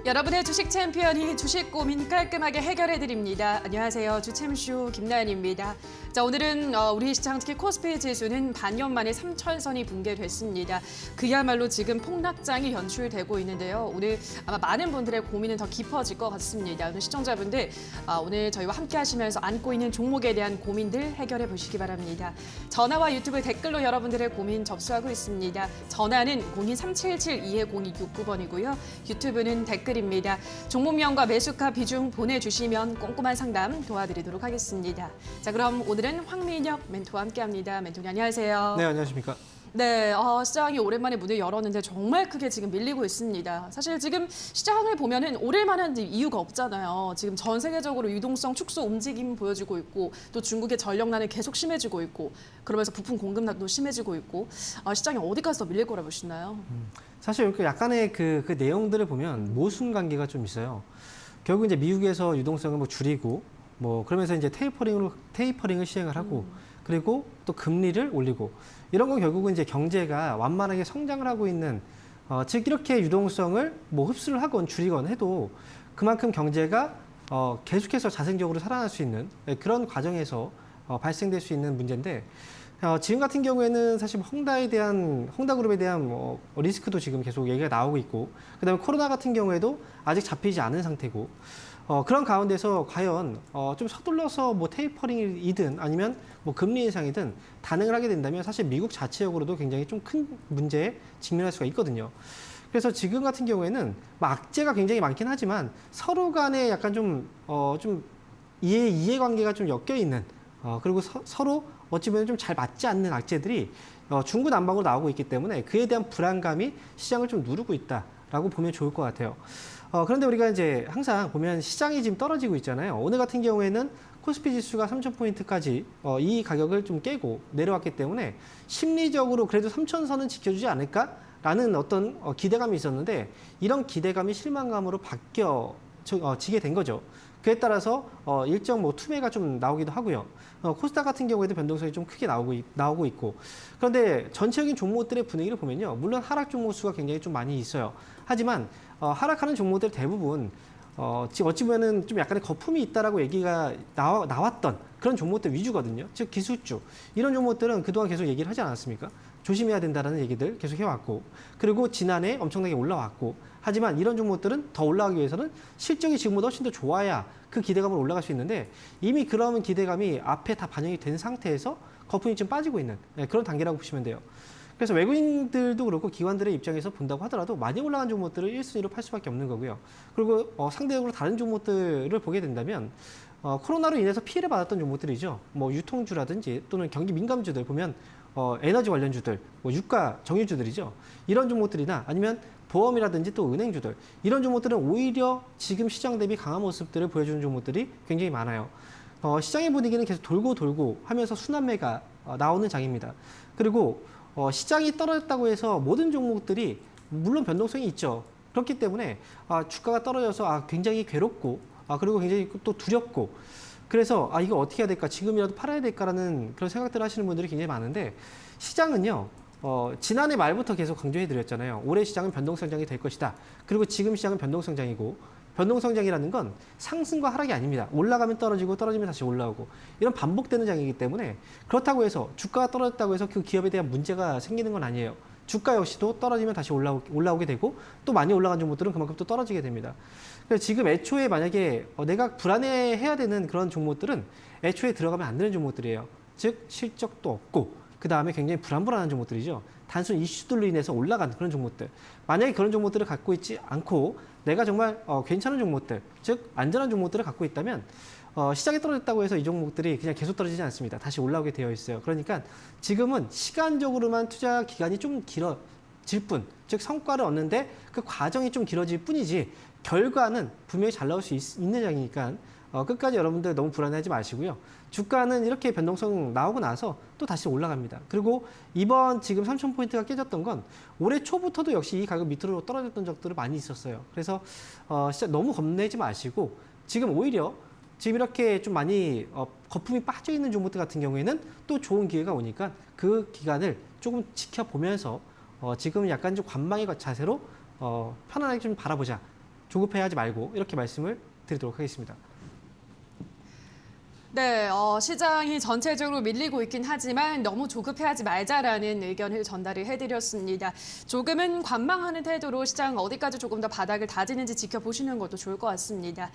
여러분의 주식 챔피언이 주식 고민 깔끔하게 해결해드립니다. 안녕하세요. 주챔쇼 김나연입니다. 자, 오늘은 우리 시장 특히 코스피 지수는 반년 만에 3천선이 붕괴됐습니다. 그야말로 지금 폭락장이 연출되고 있는데요. 오늘 아마 많은 분들의 고민은 더 깊어질 것 같습니다. 오늘 시청자분들 오늘 저희와 함께 하시면서 안고 있는 종목에 대한 고민들 해결해 보시기 바랍니다. 전화와 유튜브 댓글로 여러분들의 고민 접수하고 있습니다. 전화는 02-377-220-6269번이고요. 유튜브는 댓글입니다. 종목명과 매수가 비중 보내주시면 꼼꼼한 상담 도와드리도록 하겠습니다. 자, 그럼 오늘은 황민혁 멘토와 함께합니다. 멘토님 안녕하세요. 네, 안녕하십니까. 네, 시장이 오랜만에 문을 열었는데 정말 크게 지금 밀리고 있습니다. 사실 지금 시장을 보면은 오를만한 이유가 없잖아요. 지금 전 세계적으로 유동성 축소 움직임 보여주고 있고 또 중국의 전력난이 계속 심해지고 있고 그러면서 부품 공급난도 심해지고 있고 시장이 어디까지 더 밀릴 거라 보시나요? 사실 약간의 그 내용들을 보면 모순 관계가 좀 있어요. 결국 이제 미국에서 유동성을 뭐 줄이고 뭐 그러면서 이제 테이퍼링을 시행을 하고 그리고 또 금리를 올리고 이런 건 결국은 이제 경제가 완만하게 성장을 하고 있는 즉 이렇게 유동성을 뭐 흡수를 하건 줄이건 해도 그만큼 경제가 계속해서 자생적으로 살아날 수 있는 그런 과정에서 발생될 수 있는 문제인데 지금 같은 경우에는 사실 헝다그룹에 대한 뭐 리스크도 지금 계속 얘기가 나오고 있고 그다음에 코로나 같은 경우에도 아직 잡히지 않은 상태고 그런 가운데서 과연 좀 서둘러서 뭐 테이퍼링이든 아니면 뭐 금리 인상이든 단행을 하게 된다면 사실 미국 자체적으로도 굉장히 좀 큰 문제에 직면할 수가 있거든요. 그래서 지금 같은 경우에는 악재가 굉장히 많긴 하지만 서로 간에 약간 좀 이해관계가 좀 엮여 있는 그리고 서로 어찌 보면 좀 잘 맞지 않는 악재들이 중구난방으로 나오고 있기 때문에 그에 대한 불안감이 시장을 좀 누르고 있다라고 보면 좋을 것 같아요. 그런데 우리가 이제 항상 보면 시장이 지금 떨어지고 있잖아요. 오늘 같은 경우에는 코스피 지수가 3,000포인트까지 이 가격을 좀 깨고 내려왔기 때문에 심리적으로 그래도 3,000선은 지켜주지 않을까라는 어떤 기대감이 있었는데 이런 기대감이 실망감으로 바뀌어지게 된 거죠. 그에 따라서 일정 뭐 투매가 좀 나오기도 하고요. 코스닥 같은 경우에도 변동성이 좀 크게 나오고 있고 그런데 전체적인 종목들의 분위기를 보면요. 물론 하락 종목 수가 굉장히 좀 많이 있어요. 하지만 하락하는 종목들 대부분 지금 어찌 보면은 좀 약간의 거품이 있다라고 얘기가 나왔던 그런 종목들 위주거든요. 즉 기술주 이런 종목들은 그동안 계속 얘기를 하지 않았습니까? 조심해야 된다라는 얘기들 계속 해왔고 그리고 지난해 엄청나게 올라왔고 하지만 이런 종목들은 더 올라가기 위해서는 실적이 지금보다 훨씬 더 좋아야 그 기대감으로 올라갈 수 있는데 이미 그런 기대감이 앞에 다 반영이 된 상태에서 거품이 좀 빠지고 있는 그런 단계라고 보시면 돼요. 그래서 외국인들도 그렇고 기관들의 입장에서 본다고 하더라도 많이 올라간 종목들을 1순위로 팔 수밖에 없는 거고요. 그리고 상대적으로 다른 종목들을 보게 된다면 코로나로 인해서 피해를 받았던 종목들이죠. 뭐 유통주라든지 또는 경기 민감주들 보면 에너지 관련주들, 뭐 유가 정유주들이죠. 이런 종목들이나 아니면 보험이라든지 또 은행주들 이런 종목들은 오히려 지금 시장 대비 강한 모습들을 보여주는 종목들이 굉장히 많아요. 시장의 분위기는 계속 돌고 하면서 순환매가 나오는 장입니다. 그리고 시장이 떨어졌다고 해서 모든 종목들이 물론 변동성이 있죠. 그렇기 때문에 주가가 떨어져서 굉장히 괴롭고 그리고 굉장히 또 두렵고 그래서 이거 어떻게 해야 될까 지금이라도 팔아야 될까라는 그런 생각들을 하시는 분들이 굉장히 많은데 시장은요. 지난해 말부터 계속 강조해드렸잖아요. 올해 시장은 변동성장이 될 것이다. 그리고 지금 시장은 변동성장이고 변동성장이라는 건 상승과 하락이 아닙니다. 올라가면 떨어지고 떨어지면 다시 올라오고 이런 반복되는 장이기 때문에 그렇다고 해서 주가가 떨어졌다고 해서 그 기업에 대한 문제가 생기는 건 아니에요. 주가 역시도 떨어지면 다시 올라오게 되고 또 많이 올라간 종목들은 그만큼 또 떨어지게 됩니다. 그래서 지금 애초에 만약에 내가 불안해해야 되는 그런 종목들은 애초에 들어가면 안 되는 종목들이에요. 즉 실적도 없고 그 다음에 굉장히 불안한 종목들이죠. 단순 이슈들로 인해서 올라간 그런 종목들. 만약에 그런 종목들을 갖고 있지 않고 내가 정말 괜찮은 종목들, 즉 안전한 종목들을 갖고 있다면 시장이 떨어졌다고 해서 이 종목들이 그냥 계속 떨어지지 않습니다. 다시 올라오게 되어 있어요. 그러니까 지금은 시간적으로만 투자 기간이 좀 길어질 뿐, 즉 성과를 얻는데 그 과정이 좀 길어질 뿐이지 결과는 분명히 잘 나올 수 있는 장이니까 끝까지 여러분들 너무 불안해하지 마시고요. 주가는 이렇게 변동성 나오고 나서 또 다시 올라갑니다. 그리고 이번 지금 3,000포인트가 깨졌던 건 올해 초부터도 역시 이 가격 밑으로 떨어졌던 적들이 많이 있었어요. 그래서 진짜 너무 겁내지 마시고 지금 오히려 지금 이렇게 좀 많이 거품이 빠져 있는 종목들 같은 경우에는 또 좋은 기회가 오니까 그 기간을 조금 지켜보면서 지금 약간 좀 관망의 자세로 편안하게 좀 바라보자. 조급해하지 말고 이렇게 말씀을 드리도록 하겠습니다. 네, 시장이 전체적으로 밀리고 있긴 하지만 너무 조급해하지 말자라는 의견을 전달을 해드렸습니다. 조금은 관망하는 태도로 시장 어디까지 조금 더 바닥을 다지는지 지켜보시는 것도 좋을 것 같습니다.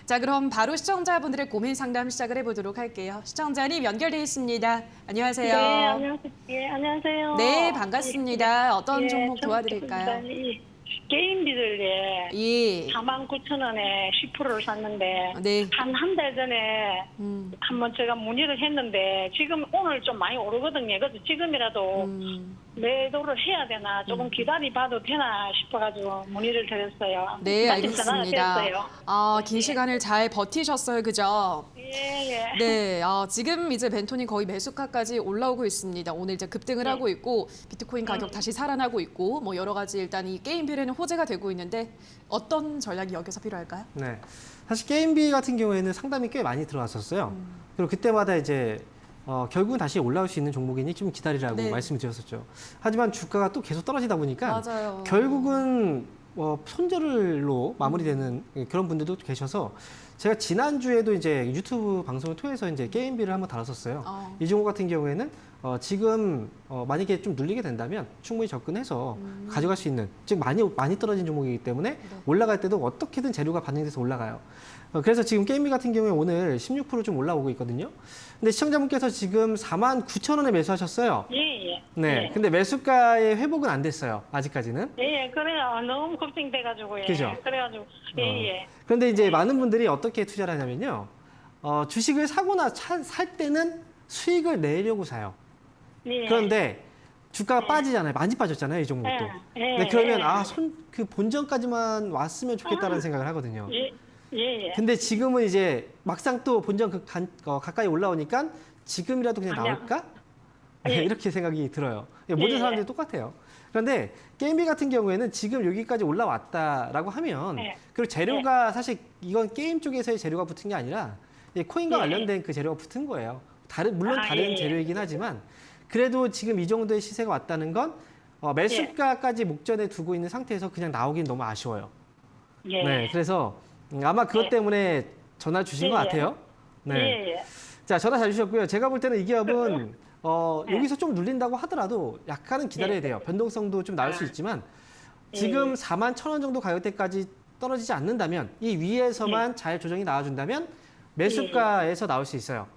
자, 그럼 바로 시청자분들의 고민 상담 시작을 해보도록 할게요. 시청자님 연결돼 있습니다. 안녕하세요. 네, 안녕하세요. 예, 안녕하세요. 네, 반갑습니다. 어떤 예, 종목 저는 도와드릴까요? 이 게임비들 예. 49,000원에 10%를 샀는데 네. 한 달 전에 한번 제가 문의를 했는데 지금 오늘 좀 많이 오르거든요. 그래서 지금이라도 매도를 해야 되나 조금 기다려봐도 되나 싶어가지고 문의를 드렸어요. 네, 마침 전화가 알겠습니다. 됐어요. 긴 시간을 잘 버티셨어요, 그죠? 예, 예. 네, 지금 이제 벤톤이 거의 매수가까지 올라오고 있습니다. 오늘 이제 급등을 하고 있고 비트코인 가격 다시 살아나고 있고 뭐 여러 가지 일단 이 게임빌에는 호재가 되고 있는데 어떤 전략이 여기서 필요할까요? 네. 사실 게임비 같은 경우에는 상담이 꽤 많이 들어왔었어요. 그리고 그때마다 이제 결국은 다시 올라올 수 있는 종목이니 좀 기다리라고 네. 말씀을 드렸었죠. 하지만 주가가 또 계속 떨어지다 보니까 맞아요. 결국은 손절로 마무리되는 그런 분들도 계셔서 제가 지난주에도 이제 유튜브 방송을 통해서 이제 게임비를 한번 다뤘었어요. 이 종목 같은 경우에는 지금 만약에 좀 눌리게 된다면 충분히 접근해서 가져갈 수 있는, 즉 많이 떨어진 종목이기 때문에 올라갈 때도 어떻게든 재료가 반영돼서 올라가요. 그래서 지금 게임비 같은 경우에 오늘 16%좀 올라오고 있거든요. 근데 시청자분께서 지금 49,000원에 매수하셨어요. 예, 예. 네. 예. 근데 매수가의 회복은 안 됐어요. 아직까지는. 예, 그래요. 너무 걱정돼가지고. 예. 그죠? 그래가지고. 예, 예. 그런데 이제 많은 분들이 어떻게 투자를 하냐면요. 주식을 사거나 살 때는 수익을 내려고 사요. 예. 그런데 주가가 빠지잖아요. 많이 빠졌잖아요, 이 종목도. 예, 근데 그러면 예. 그 본전까지만 왔으면 좋겠다는 생각을 하거든요. 예, 예, 예. 근데 지금은 이제 막상 또 본전 가까이 올라오니까 지금이라도 그냥 아니요. 나올까? 예. 이렇게 생각이 들어요. 모든 예. 사람들이 똑같아요. 그런데 게임비 같은 경우에는 지금 여기까지 올라왔다라고 하면 예. 그리고 재료가 사실 이건 게임 쪽에서의 재료가 붙은 게 아니라 코인과 예. 관련된 그 재료가 붙은 거예요. 물론 다른 예. 재료이긴 하지만 그래도 지금 이 정도의 시세가 왔다는 건 매수가까지 목전에 두고 있는 상태에서 그냥 나오긴 너무 아쉬워요. 예. 네, 그래서 아마 그것 예. 때문에 전화 주신 것 예. 같아요. 네. 예, 예. 자, 전화 잘 주셨고요. 제가 볼 때는 이 기업은 네. 여기서 좀 눌린다고 하더라도 약간은 기다려야 돼요. 변동성도 좀 나올 수 있지만 지금 41,000원 정도 가격대까지 떨어지지 않는다면 이 위에서만 잘 조정이 나와준다면 매수가에서 나올 수 있어요.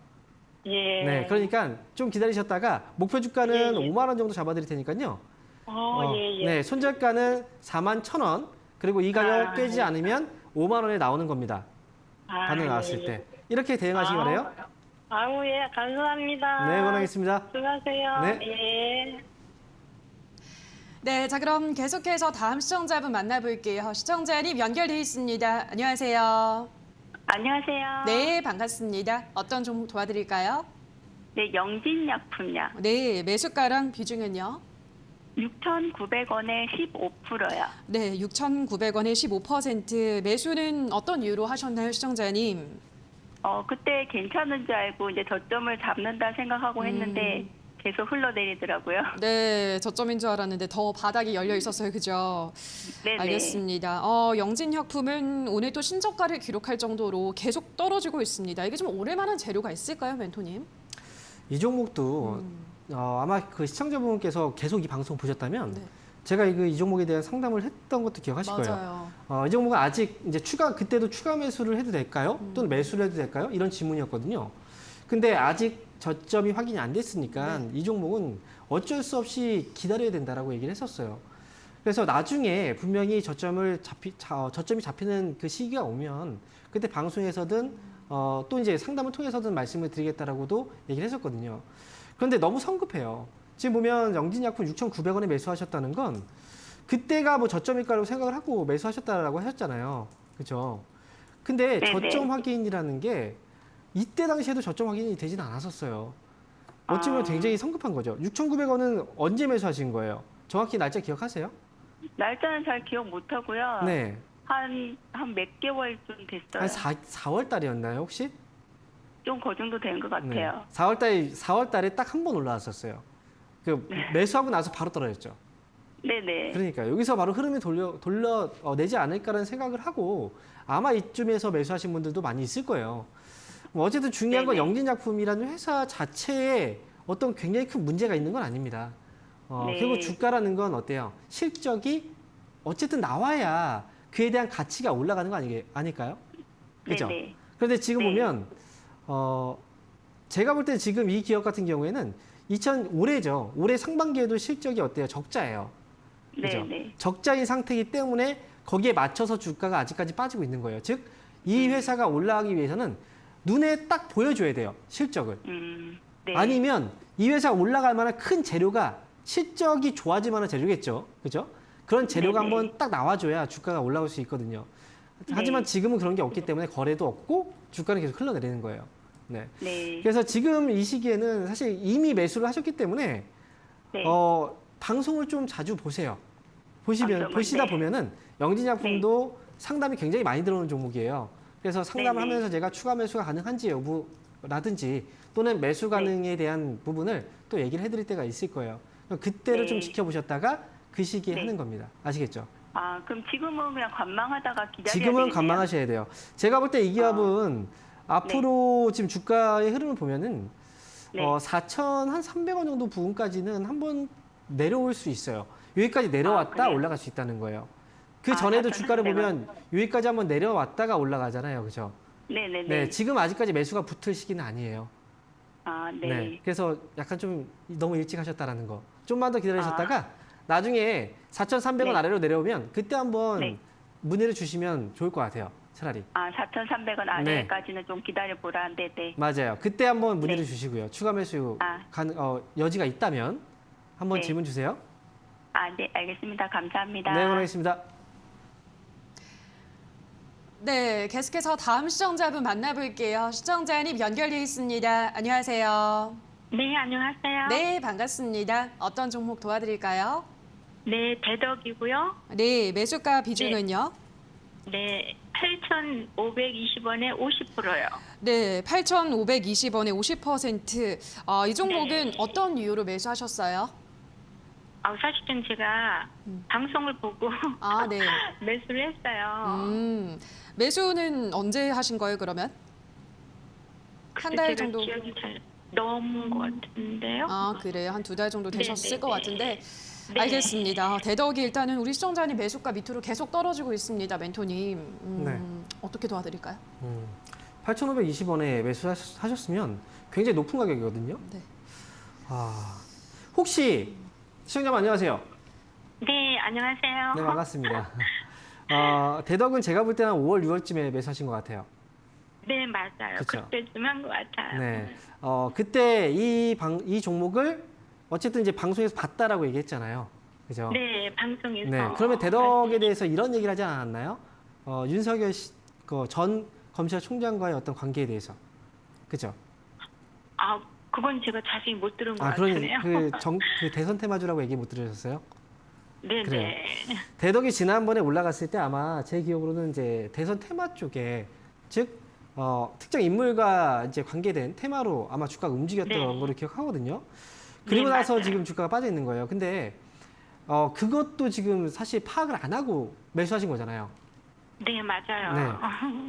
예. 네, 그러니까 좀 기다리셨다가 목표 주가는 예. 5만 원 정도 잡아드릴 테니까요. 예, 예. 네, 손절가는 41,000원. 그리고 이 가격 아, 깨지 예. 않으면 5만 원에 나오는 겁니다. 반응 나왔을 때. 이렇게 대응하시기 바래요. 아우, 예, 감사합니다. 네, 응원하겠습니다. 수고하세요. 네. 예. 네, 자 그럼 계속해서 다음 시청자분 만나볼게요. 시청자님 연결돼 있습니다. 안녕하세요. 안녕하세요. 네, 반갑습니다. 어떤 종목 도와드릴까요? 네, 영진약품요. 네, 매수가랑 비중은요? 6,900원에 15%요. 네, 6,900원에 15%. 매수는 어떤 이유로 하셨나요, 시청자님? 그때 괜찮은 줄 알고 이제 저점을 잡는다 생각하고 했는데 계속 흘러내리더라고요. 네, 저점인 줄 알았는데 더 바닥이 열려 있었어요, 그죠? 네네. 알겠습니다. 영진약품은 오늘 또 신저가를 기록할 정도로 계속 떨어지고 있습니다. 이게 좀 오를만한 재료가 있을까요, 멘토님? 이 종목도 아마 그 시청자분께서 계속 이 방송 보셨다면 네. 제가 이 종목에 대한 상담을 했던 것도 기억하실 맞아요. 거예요. 이 종목은 아직 이제 그때도 추가 매수를 해도 될까요? 또는 매수를 해도 될까요? 이런 질문이었거든요. 근데 아직 저점이 확인이 안 됐으니까 이 종목은 어쩔 수 없이 기다려야 된다라고 얘기를 했었어요. 그래서 나중에 분명히 저점이 잡히는 그 시기가 오면 그때 방송에서든 또 이제 상담을 통해서든 말씀을 드리겠다라고도 얘기를 했었거든요. 그런데 너무 성급해요. 지금 보면 영진약품 6,900원에 매수하셨다는 건 그때가 뭐 저점일 거라고 생각을 하고 매수하셨다라고 하셨잖아요. 그렇죠? 근데 네네. 저점 확인이라는 게 이때 당시에도 저점 확인이 되진 않았었어요. 어찌 보면 굉장히 성급한 거죠. 6,900원은 언제 매수하신 거예요? 정확히 날짜 기억하세요? 날짜는 잘 기억 못 하고요. 네. 한 몇 개월쯤 됐어요. 한 4월 달이었나요, 혹시? 좀 그 정도 된 것 같아요. 4월 달에 딱 한 번 올라왔었어요. 그 매수하고 나서 바로 떨어졌죠. 네네. 그러니까 여기서 바로 흐름이 돌려내지 않을까라는 생각을 하고 아마 이쯤에서 매수하신 분들도 많이 있을 거예요. 뭐 어쨌든 중요한 건 네네. 영진약품이라는 회사 자체에 어떤 굉장히 큰 문제가 있는 건 아닙니다. 네. 그리고 주가라는 건 어때요? 실적이 어쨌든 나와야 그에 대한 가치가 올라가는 거 아닐까요? 그렇죠? 네네. 그런데 지금 네. 보면 제가 볼 때 지금 이 기업 같은 경우에는 올해죠. 올해 상반기에도 실적이 어때요? 적자예요. 그죠? 네네. 적자인 상태이기 때문에 거기에 맞춰서 주가가 아직까지 빠지고 있는 거예요. 즉, 이 회사가 올라가기 위해서는 눈에 딱 보여줘야 돼요. 실적을. 네. 아니면 이 회사가 올라갈 만한 큰 재료가 실적이 좋아질 만한 재료겠죠. 그죠? 그런 재료가 네네. 한번 딱 나와줘야 주가가 올라올 수 있거든요. 하지만 네. 지금은 그런 게 없기 때문에 거래도 없고 주가는 계속 흘러내리는 거예요. 네. 네. 그래서 지금 이 시기에는 사실 이미 매수를 하셨기 때문에 네. 방송을 좀 자주 보세요. 방송을, 보시다 네. 보면은 영진약품도 상담이 굉장히 많이 들어오는 종목이에요. 그래서 상담을 네네. 하면서 제가 추가 매수가 가능한지 여부라든지 또는 매수 가능에 대한 부분을 또 얘기를 해드릴 때가 있을 거예요. 그때를 네. 좀 지켜보셨다가 그 시기에 네. 하는 겁니다. 아시겠죠? 아, 그럼 지금은 그냥 관망하다가 기다려야 지금은 되겠네요. 관망하셔야 돼요. 제가 볼 때 이 기업은 앞으로 지금 주가의 흐름을 보면은 네. 4,300원 정도 부분까지는 한번 내려올 수 있어요. 여기까지 내려왔다 그래요? 올라갈 수 있다는 거예요. 그 전에도 4,300원. 주가를 보면 여기까지 한번 내려왔다가 올라가잖아요. 그죠? 네네네. 네, 지금 아직까지 매수가 붙을 시기는 아니에요. 아, 네. 네. 그래서 약간 좀 너무 일찍 하셨다라는 거. 좀만 더 기다리셨다가 나중에 4,300원 네. 아래로 내려오면 그때 한번 네. 문의를 주시면 좋을 것 같아요. 차라리. 아, 4,300원 아래까지는 좀 기다려보라. 네네. 맞아요. 그때 한번 문의를 네. 주시고요. 추가 매수 아. 여지가 있다면 한번 네. 질문 주세요. 아, 네. 알겠습니다. 감사합니다. 네, 고맙습니다. 네, 계속해서 다음 시청자분 만나볼게요. 시청자님 연결되어 있습니다. 안녕하세요. 네, 안녕하세요. 네, 반갑습니다. 어떤 종목 도와드릴까요? 네, 대덕이고요. 네, 매수가 비중은요? 네, 8,520원에 50%요. 네, 8,520원에 50%. 이 종목은 어떤 이유로 매수하셨어요? 사실은 제가 방송을 보고 아, 네. 매수를 했어요. 매수는 언제 하신 거예요, 그러면? 한 근데 달 제가 정도? 기억이 잘 넘은 것 같은데요. 아, 그래요? 한 2달 정도 되셨을 네, 것 네, 같은데. 네. 알겠습니다. 대덕이 일단은 우리 시청자님 매수가 밑으로 계속 떨어지고 있습니다, 멘토님. 네. 어떻게 도와드릴까요? 8,520원에 매수하셨으면 굉장히 높은 가격이거든요. 네. 혹시 시청자분 안녕하세요. 네, 안녕하세요. 네, 반갑습니다. 대덕은 제가 볼 때는 5월, 6월쯤에 매수하신 것 같아요. 네, 맞아요. 그쵸. 그때쯤 한 것 같아요. 네. 그때 이 종목을 어쨌든 이제 방송에서 봤다라고 얘기했잖아요. 그죠? 네, 방송에서. 네. 그러면 대덕에 대해서 이런 얘기를 하지 않았나요? 윤석열 전 검찰총장과의 어떤 관계에 대해서. 그죠? 그건 제가 자세히 못 들은 것 그러니 같으네요. 그 대선 테마주라고 얘기 못 들으셨어요? 네, 그래요. 네. 대덕이 지난번에 올라갔을 때 아마 제 기억으로는 이제 대선 테마 쪽에 즉 특정 인물과 이제 관계된 테마로 아마 주가가 움직였던 네. 걸로 기억하거든요. 그리고 네, 나서 맞아요. 지금 주가가 빠져 있는 거예요. 근데 그것도 지금 사실 파악을 안 하고 매수하신 거잖아요. 네, 맞아요.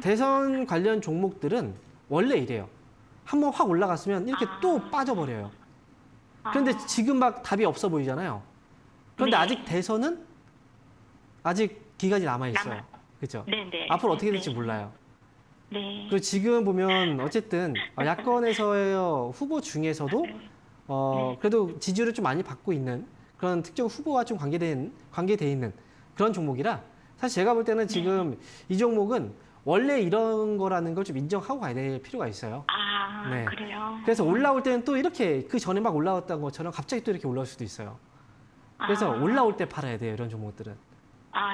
대선 관련 종목들은 원래 이래요. 한번 확 올라갔으면 이렇게 또 빠져버려요. 그런데 지금 막 답이 없어 보이잖아요. 그런데 네. 아직 대선은 아직 기간이 남아 있어요. 그렇죠? 네, 네. 앞으로 어떻게 될지 네. 몰라요. 네. 그리고 지금 보면 어쨌든 야권에서의 후보 중에서도 그래도 지지율을 좀 많이 받고 있는 그런 특정 후보와 좀 관계돼 있는 그런 종목이라 사실 제가 볼 때는 지금 이 종목은 원래 이런 거라는 걸 좀 인정하고 가야 될 필요가 있어요. 네. 그래요? 그래서 올라올 때는 또 이렇게 그 전에 막 올라왔던 것처럼 갑자기 또 이렇게 올라올 수도 있어요. 그래서 올라올 때 팔아야 돼요, 이런 종목들은.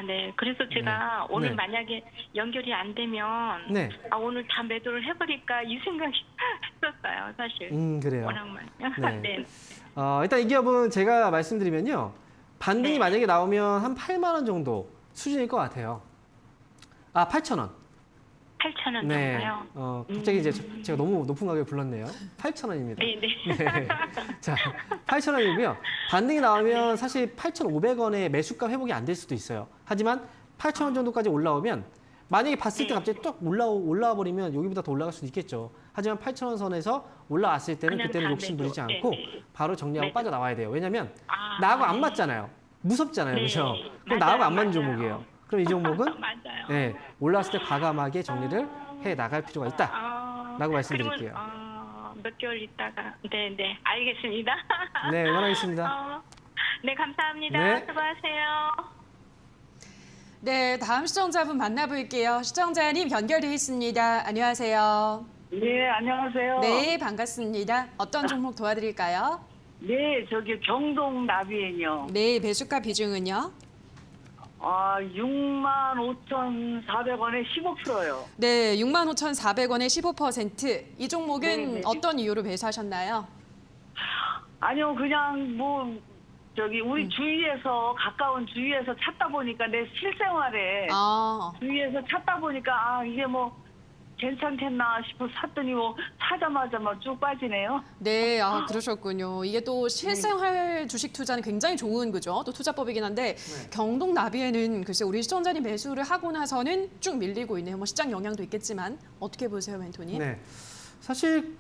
네. 그래서 제가 네. 오늘 네. 만약에 연결이 안 되면 네. 오늘 다 매도를 해버릴까 이 생각이 했었어요, 사실. 그래요. 워낙만. 네. 네. 일단 이 기업은 제가 말씀드리면요. 반등이 네. 만약에 나오면 한 8만 원 정도 수준일 것 같아요. 8,000원. 8,000원 네. 정도요. 갑자기 이제 제가 너무 높은 가격을 불렀네요. 8,000원입니다. 네, 네. 네. 자, 8,000원이고요. 반등이 나오면 사실 8,500원의 매수가 회복이 안 될 수도 있어요. 하지만 8,000원 정도까지 올라오면 만약에 봤을 때 갑자기 뚝 올라와 버리면 여기보다 더 올라갈 수도 있겠죠. 하지만 8,000원 선에서 올라왔을 때는 그냥 그때는 다 욕심 부리지 내고. 않고 네, 네. 바로 정리하고 네. 빠져나와야 돼요. 왜냐면 아, 나하고 안 네. 맞잖아요. 무섭잖아요. 네. 그렇죠? 그럼 맞아요, 나하고 안 맞는 맞아요. 종목이에요. 그럼 이 종목은 맞아요. 네, 올라왔을 때 과감하게 정리를 해 나갈 필요가 있다. 라고 말씀드릴게요. 그러면 몇 개월 있다가 네, 네. 알겠습니다. 네, 응원하겠습니다. 네, 감사합니다. 네. 수고하세요. 네, 다음 시청자분 만나볼게요. 시청자님 연결돼 있습니다. 안녕하세요. 네, 안녕하세요. 네, 반갑습니다. 어떤 종목 도와드릴까요? 네, 저기 경동 나비엔요. 네, 매수가 비중은요? 65,400원에 15%요. 네, 65,400원에 15%. 이 종목은 네, 네. 어떤 이유로 매수하셨나요? 아니요, 그냥 뭐 저기 우리 주위에서 가까운 주위에서 찾다 보니까 내 실생활에 아, 주위에서 찾다 보니까 이게 뭐 괜찮겠나 싶어 샀더니 뭐 사자마자 막 쭉 빠지네요. 네, 그러셨군요. 이게 또 실생활 주식 투자는 굉장히 좋은 그죠? 또 투자법이긴 한데 경동 나비에는 글쎄 우리 시청자님 매수를 하고 나서는 쭉 밀리고 있네요. 뭐 시장 영향도 있겠지만 어떻게 보세요, 멘토님? 네. 사실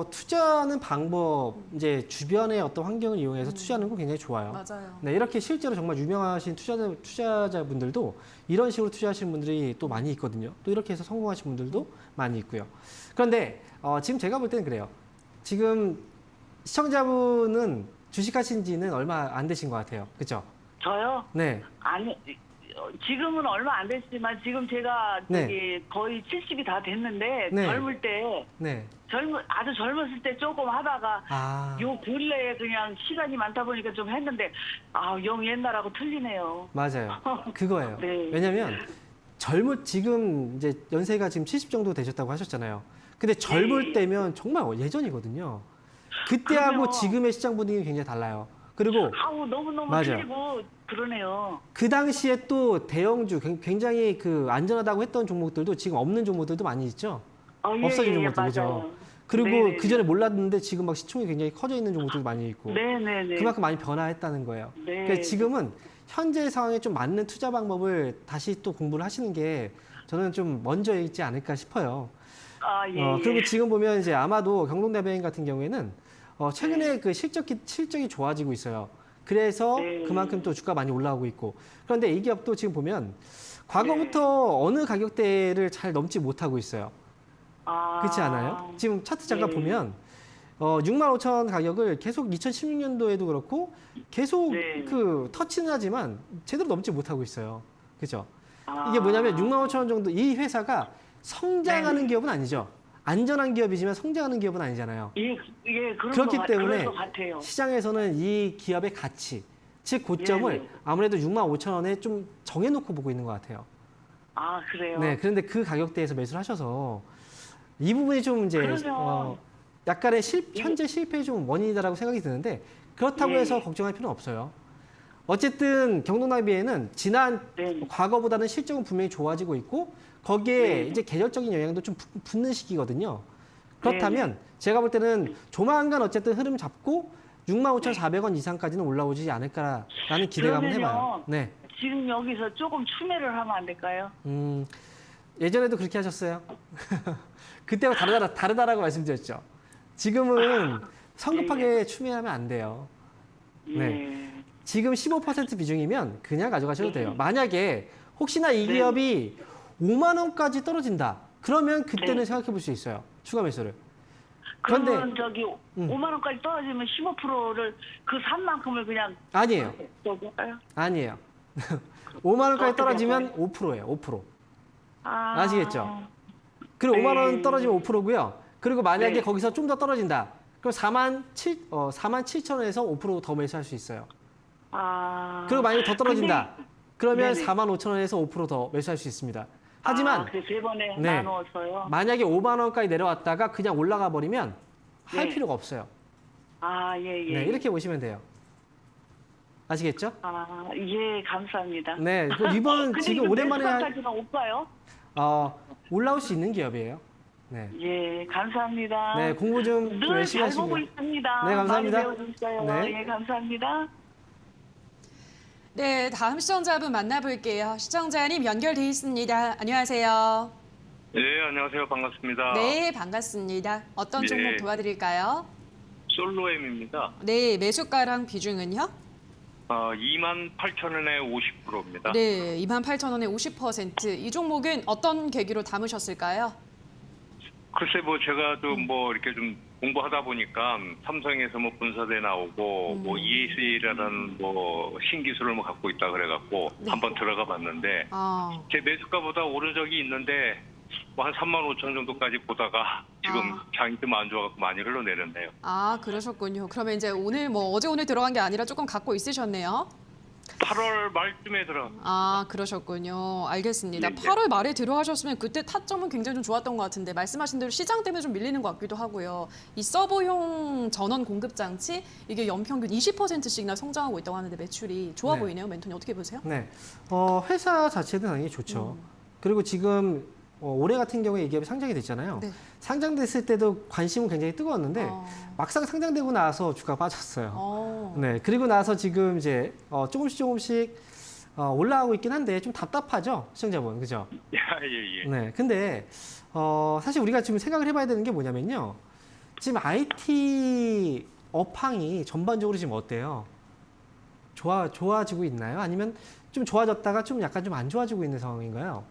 투자하는 방법, 이제 주변의 어떤 환경을 이용해서 투자하는 건 굉장히 좋아요. 맞아요. 네, 이렇게 실제로 정말 유명하신 투자자분들도 이런 식으로 투자하시는 분들이 또 많이 있거든요. 또 이렇게 해서 성공하신 분들도 많이 있고요. 그런데 지금 제가 볼 때는 그래요. 지금 시청자분은 주식하신 지는 얼마 안 되신 것 같아요. 그렇죠? 저요? 네. 아니, 지금은 얼마 안 됐지만 지금 제가 네. 저기 거의 70이 다 됐는데 네. 젊을 때 네. 아주 젊었을 때 조금 하다가 아, 요 근래에 그냥 시간이 많다 보니까 좀 했는데 영 옛날하고 틀리네요. 맞아요. 그거예요. 네. 왜냐면 지금 이제 연세가 지금 70 정도 되셨다고 하셨잖아요. 근데 젊을 네. 때면 정말 예전이거든요. 그때하고 그럼요. 지금의 시장 분위기는 굉장히 달라요. 그리고 너무너무 맞아요. 틀리고 그러네요. 그 당시에 또 대형주 굉장히 안전하다고 했던 종목들도 지금 없는 종목들도 많이 있죠. 예, 없어진 예, 종목들 그죠. 맞아요. 그리고 네네네. 그 전에 몰랐는데 지금 막 시총이 굉장히 커져 있는 종목들도 많이 있고. 네네네. 그만큼 많이 변화했다는 거예요. 네. 그러니까 지금은 현재 상황에 좀 맞는 투자 방법을 다시 또 공부를 하시는 게 저는 좀 먼저 있지 않을까 싶어요. 예. 그리고 지금 보면 이제 아마도 경동대병 같은 경우에는 최근에 그 실적이 좋아지고 있어요. 그래서 네. 그만큼 또 주가 많이 올라오고 있고. 그런데 이 기업도 지금 보면 과거부터 어느 가격대를 잘 넘지 못하고 있어요. 그렇지 않아요? 지금 차트 잠깐 네. 보면 65,000원 가격을 계속 2016년도에도 그렇고 계속 네. 터치는 하지만 제대로 넘지 못하고 있어요. 그죠? 이게 뭐냐면 65,000원 정도 이 회사가 성장하는 네. 기업은 아니죠. 안전한 기업이지만 성장하는 기업은 아니잖아요. 예, 그렇기 때문에 그럴 것 같아요. 시장에서는 이 기업의 가치, 즉 고점을 예, 예. 아무래도 65,000원에 좀 정해놓고 보고 있는 것 같아요. 그래요. 네, 그런데 그 가격대에서 매수를 하셔서 이 부분이 좀 이제 그러면 약간의 현재 실패의 좀 원인이다라고 생각이 드는데 그렇다고 예. 해서 걱정할 필요는 없어요. 어쨌든 경동나비에는 네. 과거보다는 실적은 분명히 좋아지고 있고 거기에 네. 이제 계절적인 영향도 좀 붙는 시기거든요. 그렇다면 제가 볼 때는 조만간 어쨌든 흐름 잡고 65,400원 이상까지는 올라오지 않을까라는 기대감을 그러면요. 해봐요. 네. 지금 여기서 조금 추매를 하면 안 될까요? 예전에도 그렇게 하셨어요. 그때와 다르다라고 말씀드렸죠. 지금은 성급하게 추매하면 안 돼요. 네. 지금 15% 비중이면 그냥 가져가셔도 돼요. 만약에 혹시나 이 기업이 5만 원까지 떨어진다. 그러면 그때는 생각해 볼 수 있어요. 추가 매수를. 그런데 그러면 저기 5만 원까지 떨어지면 15%를 그 산 만큼을 그냥 아니에요. 저기 할까요? 아니에요. 5만 원까지 어떻게 떨어지면 5%예요. 5%. 아, 아시겠죠? 그리고 네. 5만 원 떨어지면 5%고요. 그리고 만약에 네. 거기서 좀 더 떨어진다. 그럼 47,000원에서 5% 더 매수할 수 있어요. 그리고 만약에 더 떨어진다. 그러면 네네. 45,000원에서 5% 더 매수할 수 있습니다. 하지만 그 세 번에 네. 나누어서요. 만약에 5만 원까지 내려왔다가 그냥 올라가 버리면 할 네. 필요가 없어요. 예. 네, 이렇게 보시면 돼요. 아시겠죠? 예, 감사합니다. 네, 이번 근데 지금 이거 오랜만에 매수가까지는 못 봐요? 올라올 수 있는 기업이에요. 네. 예, 감사합니다. 네, 공부 좀 늘 열심히 잘 보고 하시고요. 있습니다. 네, 감사합니다. 많이 배우고 있어요. 네. 예, 감사합니다. 네, 다음 시청자분 만나볼게요. 시청자님 연결돼 있습니다. 안녕하세요. 네, 안녕하세요. 반갑습니다. 네, 반갑습니다. 어떤 네. 종목 도와드릴까요? 솔로엠입니다. 네, 매수가랑 비중은요? 28,000원에 50%입니다. 네, 28,000원에 50%. 이 종목은 어떤 계기로 담으셨을까요? 글쎄 뭐 제가 좀 뭐 이렇게 좀 공부하다 보니까 삼성에서 뭐 분사대 나오고 뭐 EAC라는 뭐 신기술을 뭐 갖고 있다 그래갖고 네. 한번 들어가 봤는데 아, 제 매수가보다 오른 적이 있는데 뭐 한 35,000 정도까지 보다가 지금 장이 좀 안 좋아갖고 많이 흘러내렸네요. 그러셨군요. 그러면 이제 오늘 뭐 어제 오늘 들어간 게 아니라 조금 갖고 있으셨네요. 8월 말쯤에 들어. 그러셨군요. 알겠습니다. 네, 네. 8월 말에 들어가셨으면 그때 타점은 굉장히 좀 좋았던 것 같은데 말씀하신 대로 시장 때문에 좀 밀리는 것 같기도 하고요. 이 서버용 전원 공급 장치 이게 연평균 20%씩이나 성장하고 있다고 하는데 매출이 좋아 네. 보이네요. 멘토님 어떻게 보세요? 네. 회사 자체도 당연히 좋죠. 그리고 지금 올해 같은 경우에 이 기업이 상장이 됐잖아요. 네. 상장됐을 때도 관심은 굉장히 뜨거웠는데 막상 상장되고 나서 주가가 빠졌어요. 네. 그리고 나서 지금 이제 조금씩 올라가고 있긴 한데 좀 답답하죠, 시청자분, 그죠? 예. 네. 근데 사실 우리가 지금 생각을 해봐야 되는 게 뭐냐면요. 지금 IT 업황이 전반적으로 지금 어때요? 좋아지고 있나요? 아니면 좀 좋아졌다가 좀 약간 좀 안 좋아지고 있는 상황인가요?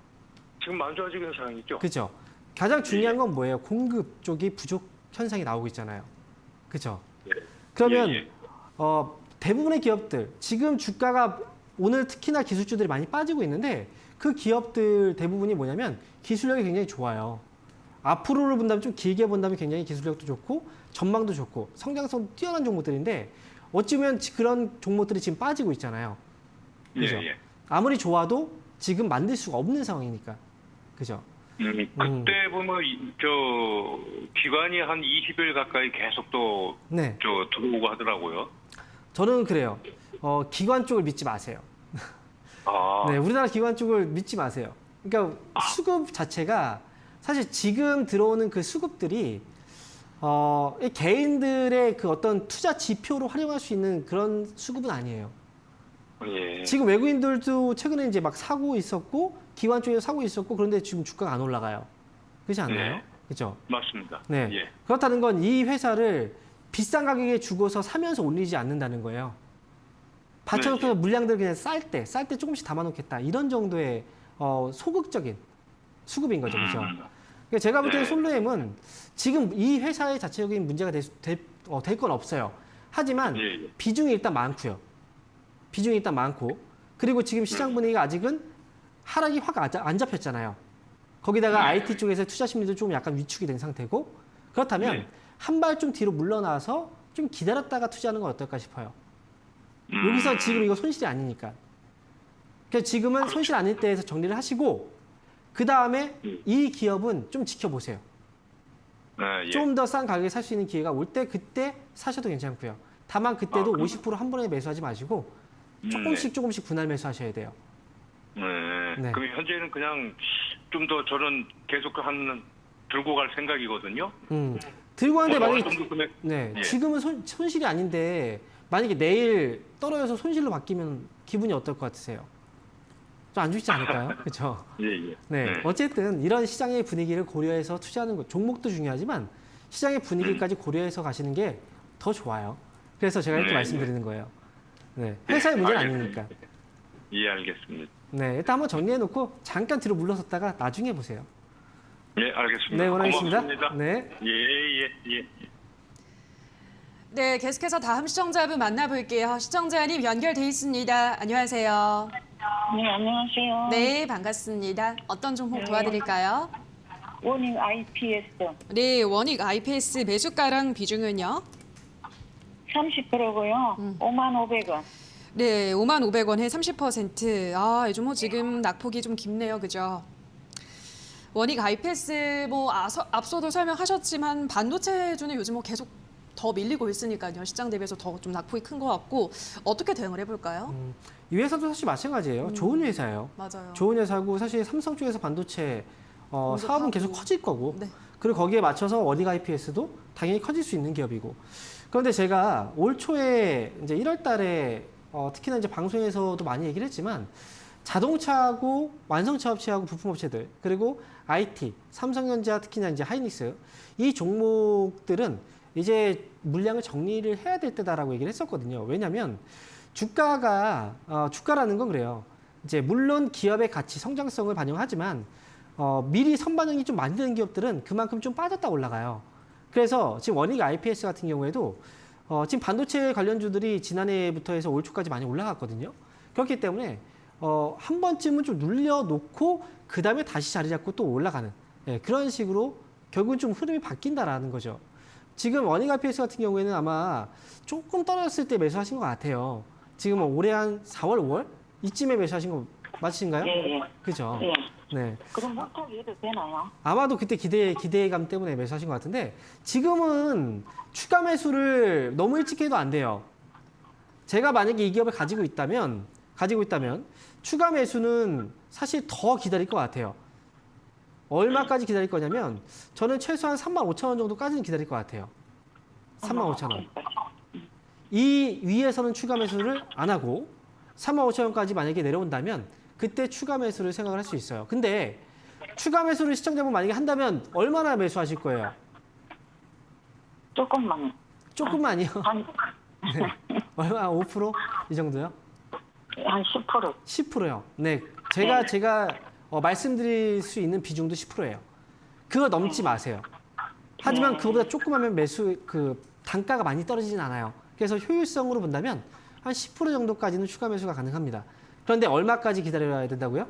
지금 안 좋아지고 있는 상황이죠? 그죠? 가장 중요한 건 뭐예요? 공급 쪽이 부족 현상이 나오고 있잖아요. 그죠? 그러면 예. 대부분의 기업들 지금 주가가 오늘 특히나 기술주들이 많이 빠지고 있는데 그 기업들 대부분이 뭐냐면 기술력이 굉장히 좋아요. 앞으로를 본다면 좀 길게 본다면 굉장히 기술력도 좋고 전망도 좋고 성장성도 뛰어난 종목들인데 어찌 보면 그런 종목들이 지금 빠지고 있잖아요. 그죠? 예. 아무리 좋아도 지금 만들 수가 없는 상황이니까. 그죠? 그때 보면 기관이 한 20일 가까이 계속 또 네. 들어오고 하더라고요. 저는 그래요. 기관 쪽을 믿지 마세요. 네, 우리나라 기관 쪽을 믿지 마세요. 그러니까 수급 자체가 사실 지금 들어오는 그 수급들이 이 개인들의 그 어떤 투자 지표로 활용할 수 있는 그런 수급은 아니에요. 예. 지금 외국인들도 최근에 이제 막 사고 있었고 기관 쪽에서 사고 있었고 그런데 지금 주가가 안 올라가요. 그렇지 않나요? 네. 그렇죠? 맞습니다. 네. 예. 그렇다는 건 이 회사를 비싼 가격에 주고서 사면서 올리지 않는다는 거예요. 받쳐놓고 물량들 그냥 쌀 때 조금씩 담아놓겠다. 이런 정도의 소극적인 수급인 거죠. 그죠? 그러니까 제가 볼 때는 네. 솔로엠은 지금 이 회사의 자체적인 문제가 될 건 없어요. 하지만 예. 비중이 일단 많고요. 비중이 일단 많고 그리고 지금 시장 분위기가 아직은 하락이 확 안 잡혔잖아요. 거기다가 IT 쪽에서 투자 심리도 좀 약간 위축이 된 상태고 그렇다면 네. 한 발 좀 뒤로 물러나서 좀 기다렸다가 투자하는 건 어떨까 싶어요. 여기서 지금 이거 손실이 아니니까. 그러니까 지금은 손실 아닐 때에서 정리를 하시고 그 다음에 이 기업은 좀 지켜보세요. 예. 좀 더 싼 가격에 살 수 있는 기회가 올 때 그때 사셔도 괜찮고요. 다만 그때도 50%한 번에 매수하지 마시고 조금씩 분할 매수하셔야 돼요. 네. 그럼 현재는 그냥 좀 더 저는 계속 들고 갈 생각이거든요. 들고 하는데 어느 만약에 정도 금액? 네, 예. 지금은 손실이 아닌데 만약에 내일 떨어져서 손실로 바뀌면 기분이 어떨 것 같으세요? 좀 안 좋지 않을까요? 그렇죠? 예. 네. 어쨌든 이런 시장의 분위기를 고려해서 투자하는 것, 종목도 중요하지만 시장의 분위기까지 고려해서 가시는 게 더 좋아요. 그래서 제가 이렇게 네. 말씀드리는 거예요. 네. 회사의 문제는 아니니까. 예, 알겠습니다. 네. 일단 한번 정리해놓고 잠깐 뒤로 물러섰다가 나중에 보세요. 예, 알겠습니다. 네, 원하겠습니다. 고맙습니다. 네. 예. 네, 계속해서 다음 시청자분 만나볼게요. 시청자님 연결돼 있습니다. 안녕하세요. 네, 안녕하세요. 네, 반갑습니다. 어떤 종목 네. 도와드릴까요? 원익 IPS 네, 원익 IPS 매수가랑 비중은요? 30%고요. 5,500원. 네, 55,000원에 30%. 이 종목 지금 낙폭이 좀 깊네요. 그죠? 원익 IPS 뭐 앞서도 설명하셨지만 반도체주는 요즘 뭐 계속 더 밀리고 있으니까요. 시장 대비해서 더 좀 낙폭이 큰 것 같고 어떻게 대응을 해볼까요? 이 회사도 사실 마찬가지예요. 좋은 회사예요. 맞아요. 좋은 회사고 사실 삼성 쪽에서 반도체 사업은 계속 커질 거고 네. 그리고 거기에 맞춰서 원익 IPS도 당연히 커질 수 있는 기업이고 그런데 제가 올 초에 이제 1월 달에 특히나 이제 방송에서도 많이 얘기를 했지만 자동차하고 완성차 업체하고 부품 업체들 그리고 IT, 삼성전자 특히나 이제 하이닉스 이 종목들은 이제 물량을 정리를 해야 될 때다라고 얘기를 했었거든요. 왜냐하면 주가라는 건 그래요. 이제 물론 기업의 가치, 성장성을 반영하지만 미리 선반영이 좀 많이 되는 기업들은 그만큼 좀 빠졌다 올라가요. 그래서 지금 원익 IPS 같은 경우에도 지금 반도체 관련주들이 지난해부터 해서 올 초까지 많이 올라갔거든요. 그렇기 때문에 한 번쯤은 좀 눌려놓고 그 다음에 다시 자리 잡고 또 올라가는 그런 식으로 결국은 좀 흐름이 바뀐다라는 거죠. 지금 원익 IPS 같은 경우에는 아마 조금 떨어졌을 때 매수하신 것 같아요. 지금 올해 한 4월, 5월 이쯤에 매수하신 거 맞으신가요? 예. 그죠? 예. 네. 그럼 못하게 해도 되나요? 아마도 그때 기대감 때문에 매수하신 것 같은데 지금은 추가 매수를 너무 일찍 해도 안 돼요. 제가 만약에 이 기업을 가지고 있다면 추가 매수는 사실 더 기다릴 것 같아요. 얼마까지 기다릴 거냐면 저는 최소한 35,000원 정도까지는 기다릴 것 같아요. 35,000원. 이 위에서는 추가 매수를 안 하고 35,000원까지 만약에 내려온다면 그때 추가 매수를 생각을 할 수 있어요. 근데 추가 매수를 시청자분 만약에 한다면 얼마나 매수하실 거예요? 조금만. 조금만요. 한 네. 얼마? 5%? 이 정도요? 10%. 10%요. 네. 제가 말씀드릴 수 있는 비중도 10%예요. 그거 넘지 마세요. 하지만 그거보다 조금 하면 단가가 많이 떨어지진 않아요. 그래서 효율성으로 본다면 한 10% 정도까지는 추가 매수가 가능합니다. 그런데 얼마까지 기다려야 된다고요?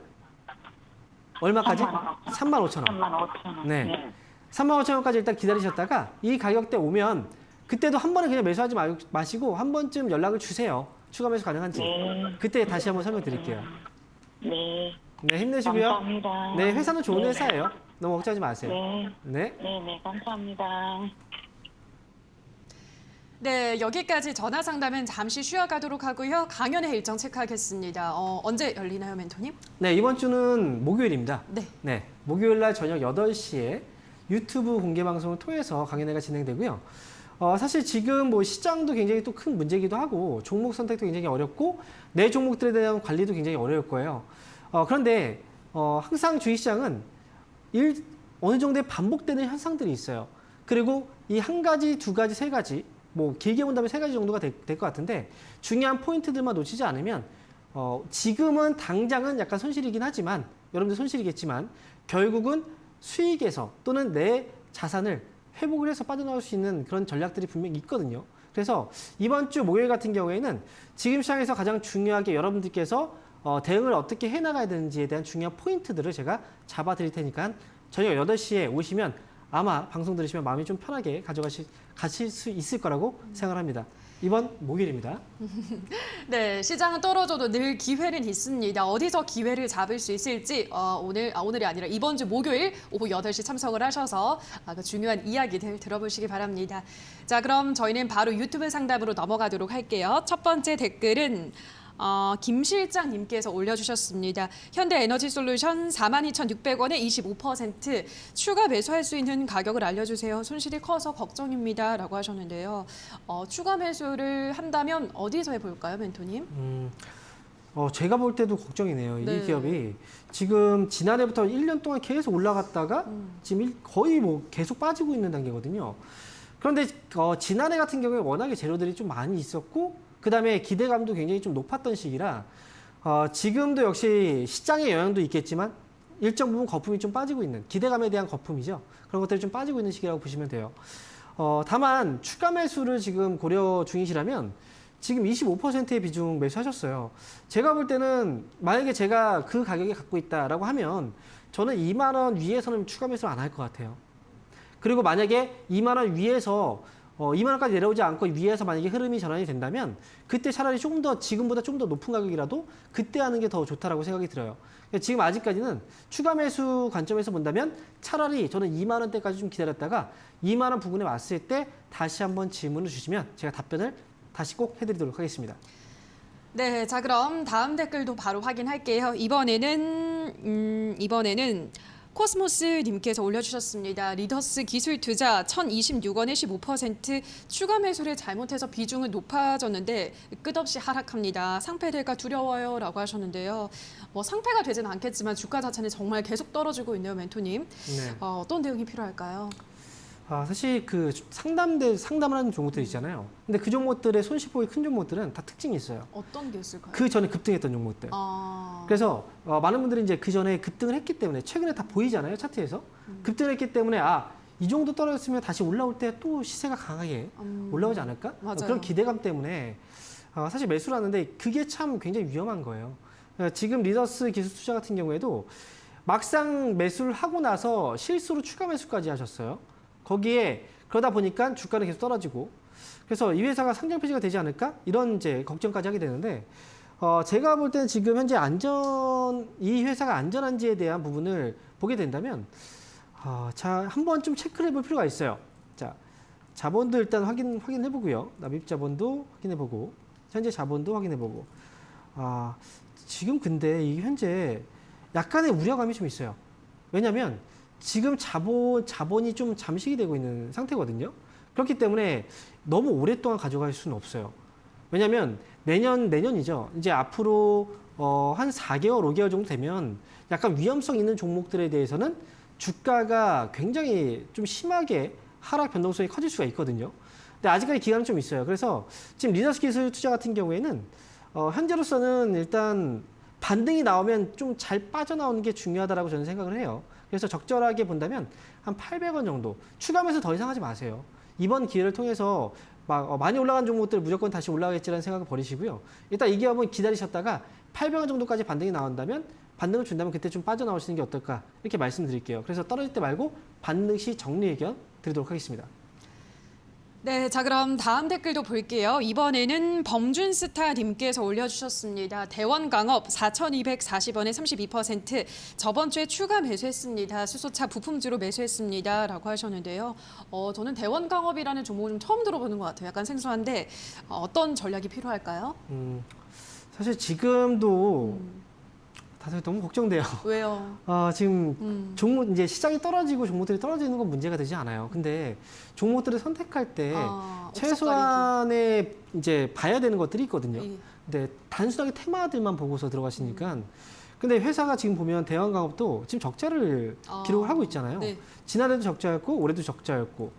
얼마까지? 35,000원. 35,000원. 네. 35,000원까지 일단 기다리셨다가 이 가격대 오면 그때도 한 번에 그냥 매수하지 마시고 한 번쯤 연락을 주세요. 추가 매수 가능한지. 그때 다시 한번 설명드릴게요. 네. 네, 힘내시고요. 감사합니다. 네, 회사는 좋은 회사예요. 너무 걱정하지 마세요. 네. 네. 네, 감사합니다. 네, 여기까지 전화 상담은 잠시 쉬어가도록 하고요. 강연의 일정 체크하겠습니다. 언제 열리나요, 멘토님? 네, 이번 주는 목요일입니다. 네. 네, 목요일 날 저녁 8시에 유튜브 공개 방송을 통해서 강연회가 진행되고요. 사실 지금 뭐 시장도 굉장히 또 큰 문제이기도 하고 종목 선택도 굉장히 어렵고 내 종목들에 대한 관리도 굉장히 어려울 거예요. 그런데 항상 주식시장은 어느 정도의 반복되는 현상들이 있어요. 그리고 이 한 가지, 두 가지, 세 가지, 뭐 길게 본다면 세 가지 정도가 될 것 같은데 중요한 포인트들만 놓치지 않으면 지금은 당장은 약간 손실이긴 하지만 여러분들 손실이겠지만 결국은 수익에서 또는 내 자산을 회복을 해서 빠져나올 수 있는 그런 전략들이 분명히 있거든요. 그래서 이번 주 목요일 같은 경우에는 지금 시장에서 가장 중요하게 여러분들께서 대응을 어떻게 해나가야 되는지에 대한 중요한 포인트들을 제가 잡아드릴 테니까 저녁 8시에 오시면 아마 방송 들으시면 마음이 좀 편하게 가실 수 있을 거라고 생각합니다. 이번 목요일입니다. 네, 시장은 떨어져도 늘 기회는 있습니다. 어디서 기회를 잡을 수 있을지 오늘이 아니라 이번 주 목요일 오후 8시 참석을 하셔서 그 중요한 이야기들 들어보시기 바랍니다. 자, 그럼 저희는 바로 유튜브 상담으로 넘어가도록 할게요. 첫 번째 댓글은 김 실장님께서 올려주셨습니다. 현대에너지솔루션 42,600원에 25% 추가 매수할 수 있는 가격을 알려주세요. 손실이 커서 걱정입니다. 라고 하셨는데요. 추가 매수를 한다면 어디서 해볼까요, 멘토님? 제가 볼 때도 걱정이네요. 네. 이 기업이 지금 지난해부터 1년 동안 계속 올라갔다가 지금 거의 뭐 계속 빠지고 있는 단계거든요. 그런데 지난해 같은 경우에 워낙에 재료들이 좀 많이 있었고 그 다음에 기대감도 굉장히 좀 높았던 시기라 지금도 역시 시장의 영향도 있겠지만 일정 부분 거품이 좀 빠지고 있는 기대감에 대한 거품이죠. 그런 것들이 좀 빠지고 있는 시기라고 보시면 돼요. 다만 추가 매수를 지금 고려 중이시라면 지금 25%의 비중 매수하셨어요. 제가 볼 때는 만약에 제가 그 가격에 갖고 있다라고 하면 저는 2만 원 위에서는 추가 매수를 안 할 것 같아요. 그리고 만약에 2만 원 위에서 2만 원까지 내려오지 않고 위에서 만약에 흐름이 전환이 된다면 그때 차라리 조금 더 지금보다 좀 더 높은 가격이라도 그때 하는 게 더 좋다라고 생각이 들어요. 지금 아직까지는 추가 매수 관점에서 본다면 차라리 저는 2만 원대까지 좀 기다렸다가 2만 원 부근에 왔을 때 다시 한번 질문을 주시면 제가 답변을 다시 꼭 해드리도록 하겠습니다. 네, 자 그럼 다음 댓글도 바로 확인할게요. 이번에는 코스모스 님께서 올려주셨습니다. 리더스 기술 투자 1,026원에 15% 추가 매수를 잘못해서 비중은 높아졌는데 끝없이 하락합니다. 상패될까 두려워요 라고 하셨는데요. 뭐 상패가 되지는 않겠지만 주가 자체는 정말 계속 떨어지고 있네요, 멘토님. 네. 어떤 대응이 필요할까요? 사실 그 상담을 하는 종목들 있잖아요. 근데 그 종목들의 손실폭이 큰 종목들은 다 특징이 있어요. 어떤 게 있을까요? 그 전에 급등했던 종목들. 그래서 많은 분들이 이제 그 전에 급등을 했기 때문에 최근에 다 보이잖아요, 차트에서. 급등을 했기 때문에 이 정도 떨어졌으면 다시 올라올 때 또 시세가 강하게 올라오지 않을까? 맞아요. 그런 기대감 때문에 사실 매수를 하는데 그게 참 굉장히 위험한 거예요. 지금 리더스 기술 투자 같은 경우에도 막상 매수를 하고 나서 실수로 추가 매수까지 하셨어요. 거기에 그러다 보니까 주가는 계속 떨어지고 그래서 이 회사가 상장 폐지가 되지 않을까? 이런 이제 걱정까지 하게 되는데 제가 볼 때는 지금 현재 이 회사가 안전한지에 대한 부분을 보게 된다면 자, 한번 좀 체크를 해볼 필요가 있어요. 자, 자본도 일단 확인해 보고요. 납입 자본도 확인해 보고 현재 자본도 확인해 보고 지금 근데 이 현재 약간의 우려감이 좀 있어요. 왜냐하면 지금 자본이 좀 잠식이 되고 있는 상태거든요. 그렇기 때문에 너무 오랫동안 가져갈 수는 없어요. 왜냐하면 내년이죠. 이제 앞으로 한 4개월, 5개월 정도 되면 약간 위험성 있는 종목들에 대해서는 주가가 굉장히 좀 심하게 하락 변동성이 커질 수가 있거든요. 근데 아직까지 기간은 좀 있어요. 그래서 지금 리더스 기술 투자 같은 경우에는 현재로서는 일단 반등이 나오면 좀 잘 빠져나오는 게 중요하다라고 저는 생각을 해요. 그래서 적절하게 본다면 한 800원 정도 추가 매수 더 이상 하지 마세요. 이번 기회를 통해서 많이 올라간 종목들 무조건 다시 올라가겠지라는 생각을 버리시고요. 일단 이 기업은 기다리셨다가 800원 정도까지 반등이 나온다면 반등을 준다면 그때 좀 빠져나오시는 게 어떨까 이렇게 말씀드릴게요. 그래서 떨어질 때 말고 반등 시 정리 의견 드리도록 하겠습니다. 네, 자 그럼 다음 댓글도 볼게요. 이번에는 범준스타 님께서 올려주셨습니다. 대원강업 4,240원에 32% 저번 주에 추가 매수했습니다. 수소차 부품주로 매수했습니다. 라고 하셨는데요. 저는 대원강업이라는 종목을 좀 처음 들어보는 것 같아요. 약간 생소한데 어떤 전략이 필요할까요? 사실 지금도 다들 너무 걱정돼요. 왜요? 지금 종목 이제 시장이 떨어지고 종목들이 떨어지는 건 문제가 되지 않아요. 근데 종목들을 선택할 때 최소한의 이제 봐야 되는 것들이 있거든요. 근데 단순하게 테마들만 보고서 들어가시니까 근데 회사가 지금 보면 대왕강업도 지금 적자를 기록을 하고 있잖아요. 네. 지난해도 적자였고 올해도 적자였고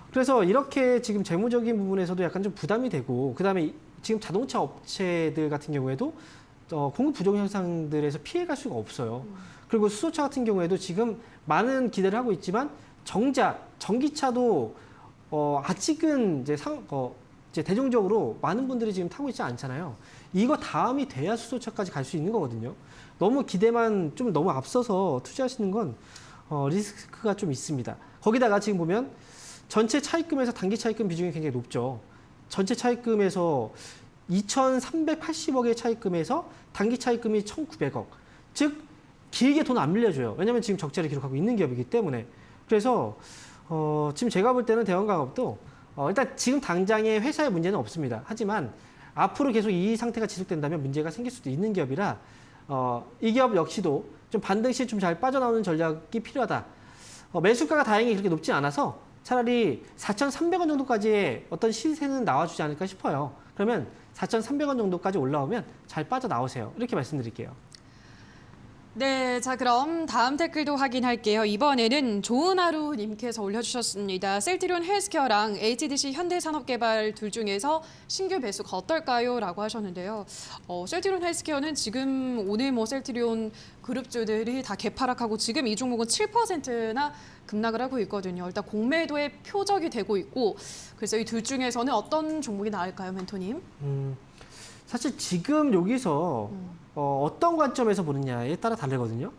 그래서 이렇게 지금 재무적인 부분에서도 약간 좀 부담이 되고 그다음에 지금 자동차 업체들 같은 경우에도 공급 부족 현상들에서 피해갈 수가 없어요. 그리고 수소차 같은 경우에도 지금 많은 기대를 하고 있지만 정작 전기차도 아직은 이제 대중적으로 많은 분들이 지금 타고 있지 않잖아요. 이거 다음이 돼야 수소차까지 갈 수 있는 거거든요. 너무 기대만 좀 너무 앞서서 투자하시는 건 리스크가 좀 있습니다. 거기다가 지금 보면 전체 차입금에서 단기 차입금 비중이 굉장히 높죠. 전체 차입금에서 2,380억의 차입금에서 단기 차입금이 1,900억. 즉 길게 돈 안 밀려줘요. 왜냐하면 지금 적자를 기록하고 있는 기업이기 때문에. 그래서 지금 제가 볼 때는 대원강업도 일단 지금 당장의 회사의 문제는 없습니다. 하지만 앞으로 계속 이 상태가 지속된다면 문제가 생길 수도 있는 기업이라 이 기업 역시도 좀 반등 시 좀 잘 빠져나오는 전략이 필요하다. 매수가가 다행히 그렇게 높지 않아서 차라리 4,300원 정도까지의 어떤 시세는 나와주지 않을까 싶어요. 그러면 4,300원 정도까지 올라오면 잘 빠져나오세요. 이렇게 말씀드릴게요. 네, 자 그럼 다음 댓글도 확인할게요. 이번에는 좋은 하루 님께서 올려주셨습니다. 셀트리온 헬스케어랑 HDC 현대산업개발 둘 중에서 신규 매수가 어떨까요? 라고 하셨는데요. 셀트리온 헬스케어는 지금 오늘 셀트리온 그룹주들이 다 개파락하고 지금 이 종목은 7%나 급락을 하고 있거든요. 일단 공매도의 표적이 되고 있고 그래서 이 둘 중에서는 어떤 종목이 나을까요, 멘토님? 사실 지금 여기서 어떤 관점에서 보느냐에 따라 다르거든요.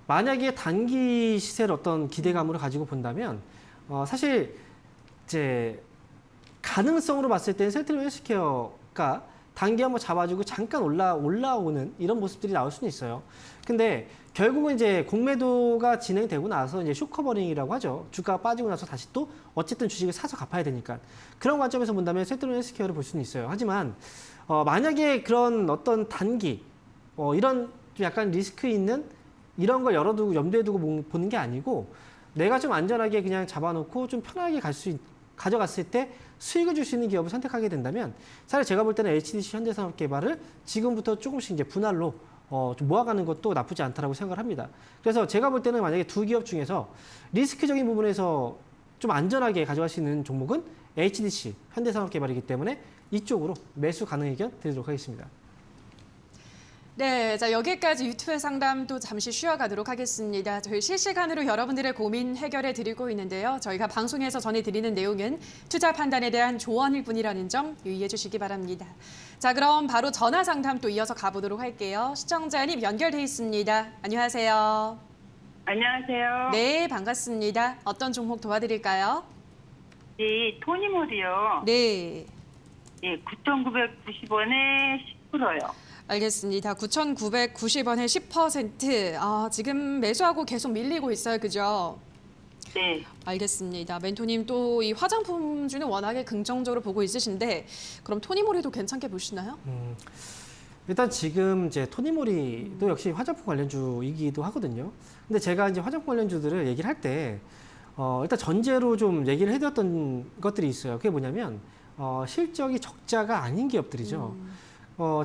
만약에 단기 시세를 어떤 기대감으로 가지고 본다면 사실 이제 가능성으로 봤을 때는 셀트리온 헬스케어가 단기 한번 잡아주고 잠깐 올라오는 이런 모습들이 나올 수는 있어요. 근데 결국은 이제 공매도가 진행되고 나서 이제 쇼커버링이라고 하죠. 주가가 빠지고 나서 다시 또 어쨌든 주식을 사서 갚아야 되니까. 그런 관점에서 본다면 셀트리온 헬스케어를 볼 수는 있어요. 하지만 만약에 그런 어떤 단기 이런 좀 약간 리스크 있는 이런 걸 열어두고 염두에 두고 보는 게 아니고 내가 좀 안전하게 그냥 잡아놓고 좀 편하게 가져갔을 때 수익을 줄 수 있는 기업을 선택하게 된다면 사실 제가 볼 때는 HDC 현대산업개발을 지금부터 조금씩 이제 분할로 좀 모아가는 것도 나쁘지 않다라고 생각을 합니다. 그래서 제가 볼 때는 만약에 두 기업 중에서 리스크적인 부분에서 좀 안전하게 가져갈 수 있는 종목은 HDC 현대산업개발이기 때문에 이쪽으로 매수 가능 의견 드리도록 하겠습니다. 네, 자 여기까지 유튜브 상담 또 잠시 쉬어가도록 하겠습니다. 저희 실시간으로 여러분들의 고민 해결해 드리고 있는데요. 저희가 방송에서 전해드리는 내용은 투자 판단에 대한 조언일 뿐이라는 점 유의해 주시기 바랍니다. 자, 그럼 바로 전화 상담 또 이어서 가보도록 할게요. 시청자님 연결돼 있습니다. 안녕하세요. 안녕하세요. 네, 반갑습니다. 어떤 종목 도와드릴까요? 네, 토니모리요. 네, 예, 9,990원에 10%요. 알겠습니다. 9,990원에 10%. 지금 매수하고 계속 밀리고 있어요. 그죠? 네. 알겠습니다. 멘토님 또 이 화장품주는 워낙에 긍정적으로 보고 있으신데 그럼 토니모리도 괜찮게 보시나요? 일단 지금 이제 토니모리도 역시 화장품 관련주이기도 하거든요. 근데 제가 이제 화장품 관련주들을 얘기를 할 때 일단 전제로 좀 얘기를 해드렸던 것들이 있어요. 그게 뭐냐면 실적이 적자가 아닌 기업들이죠.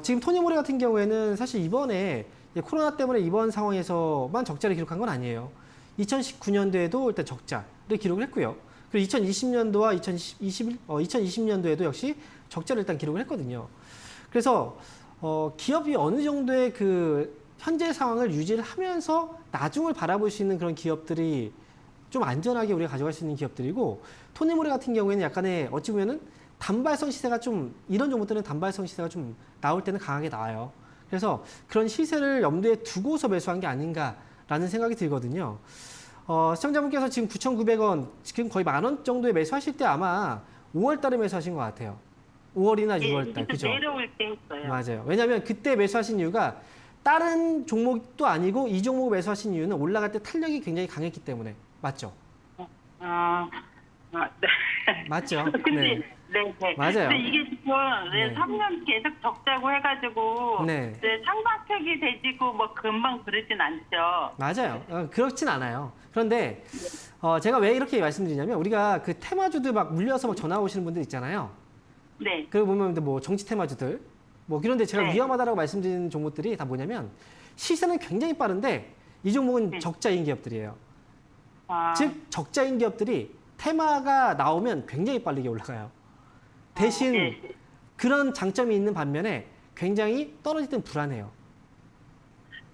지금 토니모리 같은 경우에는 사실 이번에 코로나 때문에 이번 상황에서만 적자를 기록한 건 아니에요. 2019년도에도 일단 적자를 기록을 했고요. 그리고 2020년도와 2020년도에도 역시 적자를 일단 기록을 했거든요. 그래서 기업이 어느 정도의 그 현재 상황을 유지를 하면서 나중을 바라볼 수 있는 그런 기업들이 좀 안전하게 우리가 가져갈 수 있는 기업들이고 토니모리 같은 경우에는 약간의 어찌 보면은 단발성 시세가 좀 이런 종목들은 단발성 시세가 좀 나올 때는 강하게 나와요. 그래서 그런 시세를 염두에 두고서 매수한 게 아닌가라는 생각이 들거든요. 시청자분께서 지금 9,900원 지금 거의 10,000원 정도에 매수하실 때 아마 5월 달에 매수하신 것 같아요. 5월이나 6월 달. 그죠? 내려올 때 했어요. 맞아요. 왜냐하면 그때 매수하신 이유가 다른 종목도 아니고 이 종목을 매수하신 이유는 올라갈 때 탄력이 굉장히 강했기 때문에. 맞죠? 네. 맞죠? 근데 네. 맞아요. 근데 이게 지금 네. 3년 계속 적자고 해가지고 네. 상반격이 되지고 뭐 금방 그러진 않죠. 맞아요. 그렇진 않아요. 그런데 제가 왜 이렇게 말씀드리냐면 우리가 그 테마주들 막 물려서 막 전화 오시는 분들 있잖아요. 네. 그리고 보면 뭐 정치 테마주들 뭐 그런데 제가 네. 위험하다라고 말씀드리는 종목들이 다 뭐냐면 시세는 굉장히 빠른데 이 종목은 네. 적자인 기업들이에요. 아, 즉 적자인 기업들이 테마가 나오면 굉장히 빠르게 올라가요. 대신 네. 그런 장점이 있는 반면에 굉장히 떨어질 땐 불안해요.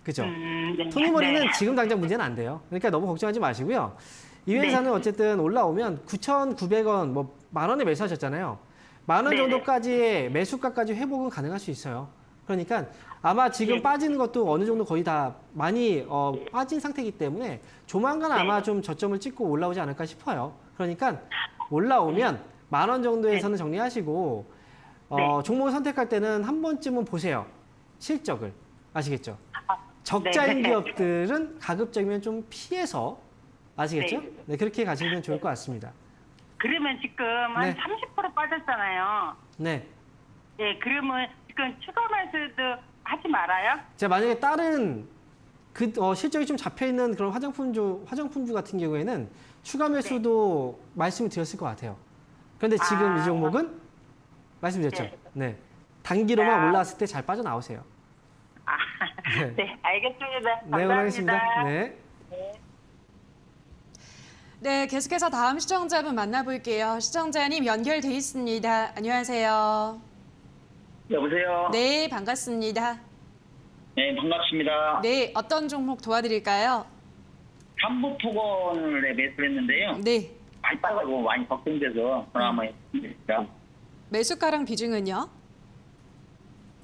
그죠? 네. 토니모리는 네. 지금 당장 문제는 안 돼요. 그러니까 너무 걱정하지 마시고요. 이 회사는 어쨌든 올라오면 9,900원, 뭐 10,000원에 매수하셨잖아요. 10,000원 네. 정도까지의 매수가까지 회복은 가능할 수 있어요. 그러니까 아마 지금 네. 빠지는 것도 어느 정도 거의 다 많이 빠진 상태이기 때문에 조만간 네. 아마 좀 저점을 찍고 올라오지 않을까 싶어요. 그러니까 올라오면 10,000원 정도에서는 정리하시고 종목을 선택할 때는 한 번쯤은 보세요. 실적을. 아시겠죠? 적자인 네. 기업들은 가급적이면 좀 피해서 아시겠죠? 네. 네, 그렇게 가시면 좋을 것 같습니다. 그러면 지금 한 네. 30% 빠졌잖아요. 네. 네, 그러면 지금 추가 매수도 하지 말아요? 제가 만약에 다른 그 실적이 좀 잡혀 있는 그런 화장품주 같은 경우에는 추가 매수도 말씀을 드렸을 것 같아요. 그런데 지금 이 종목은 말씀드렸죠. 네. 단기로만 올라왔을 때 잘 빠져나오세요. 네. 네, 알겠습니다. 감사합니다. 네, 응원하겠습니다. 네. 네, 계속해서 다음 시청자분 만나볼게요. 시청자님 연결돼 있습니다. 안녕하세요. 여보세요? 네, 반갑습니다. 네, 반갑습니다. 네, 어떤 종목 도와드릴까요? 한부토건을 매수를 했는데요. 네, 많이 빠가고 많이 걱정돼서 전화 한번 했습니다. 매수가랑 비중은요?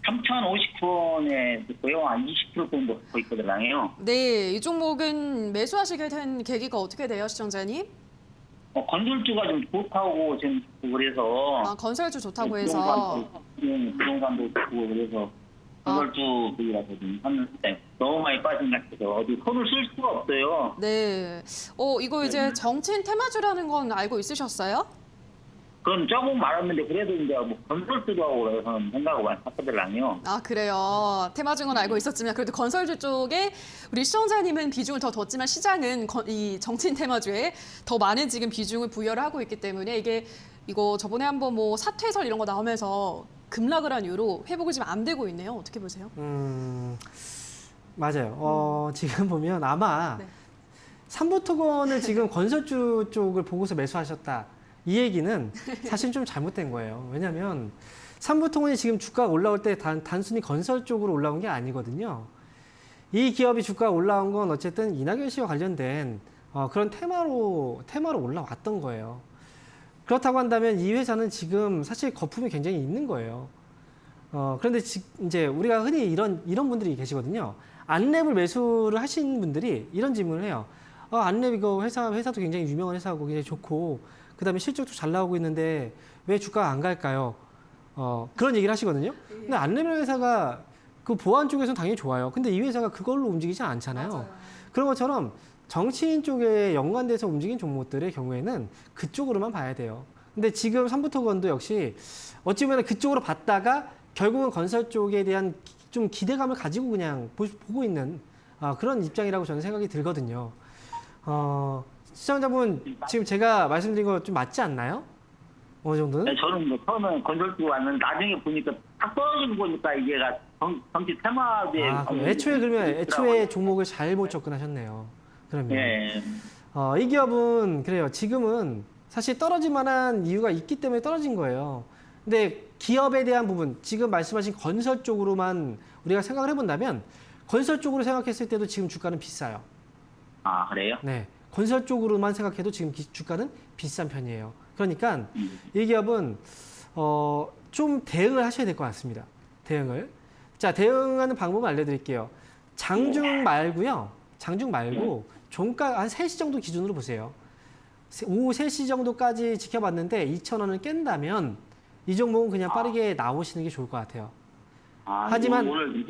3,059원에 듣고요. 한 20% 정도 붙고 있거든요. 네, 이 종목은 매수하시게 된 계기가 어떻게 돼요, 시청자님? 건설주가 좀 좋다고 지금 그래서 아, 건설주 좋다고 해서. 부동산도 좋고 그래서 건설주 그이라서 좀 하는데 너무 많이 빠진 것 같아서 어디 손을 쓸 수가 없어요. 네. 이거 이제 정치인 테마주라는 건 알고 있으셨어요? 그건 조금 말았는데 그래도 이제 뭐 건설주도 하고 그래서 생각을 많이 바꾸더라고요. 아, 그래요. 테마주인 건 알고 있었지만 그래도 건설주 쪽에 우리 시청자님은 비중을 더 뒀지만 시장은 이 정치인 테마주에 더 많은 지금 비중을 부여를 하고 있기 때문에 이거 저번에 한번 뭐 사퇴설 이런 거 나오면서 급락을 한 이후로 회복이 지금 안 되고 있네요. 어떻게 보세요? 맞아요. 지금 보면 아마 네. 삼부토건을 지금 건설주 쪽을 보고서 매수하셨다. 이 얘기는 사실 좀 잘못된 거예요. 왜냐하면 삼부토건이 지금 주가가 올라올 때 단순히 건설 쪽으로 올라온 게 아니거든요. 이 기업이 주가가 올라온 건 어쨌든 이낙연 씨와 관련된 그런 테마로 올라왔던 거예요. 그렇다고 한다면 이 회사는 지금 사실 거품이 굉장히 있는 거예요. 그런데 이제 우리가 흔히 이런 분들이 계시거든요. 안랩을 매수를 하신 분들이 이런 질문을 해요. 안랩 이거 회사도 굉장히 유명한 회사고 굉장히 좋고 그다음에 실적도 잘 나오고 있는데 왜 주가가 안 갈까요? 그런 얘기를 하시거든요. 근데 안랩 회사가 그 보안 쪽에서는 당연히 좋아요. 근데 이 회사가 그걸로 움직이지 않잖아요. 맞아요. 그런 것처럼 정치인 쪽에 연관돼서 움직인 종목들의 경우에는 그쪽으로만 봐야 돼요. 근데 지금 삼부토건도 역시 어찌 보면 그쪽으로 봤다가 결국은 건설 쪽에 대한 좀 기대감을 가지고 그냥 보고 있는 그런 입장이라고 저는 생각이 들거든요. 시청자분 지금 제가 말씀드린 거 좀 맞지 않나요? 어느 정도는? 네, 저는 뭐 처음에 건설주 왔는데 나중에 보니까 딱 떨어지는 거 보니까 이게 정치 테마주에 그럼 애초에 종목을 잘못 접근하셨네요. 그러면 예. 이 기업은 그래요. 지금은 사실 떨어질 만한 이유가 있기 때문에 떨어진 거예요. 근데 기업에 대한 부분, 지금 말씀하신 건설 쪽으로만 우리가 생각을 해본다면 건설 쪽으로 생각했을 때도 지금 주가는 비싸요. 아, 그래요? 네, 건설 쪽으로만 생각해도 지금 주가는 비싼 편이에요. 그러니까 이 기업은 좀 대응을 하셔야 될 것 같습니다. 대응을. 자, 대응하는 방법을 알려드릴게요. 장중 말고요. 장중 말고 종가 한 3시 정도 기준으로 보세요. 오후 3시 정도까지 지켜봤는데 2,000원을 깬다면 이 종목은 그냥 빠르게 나오시는 게 좋을 것 같아요. 하지만 오늘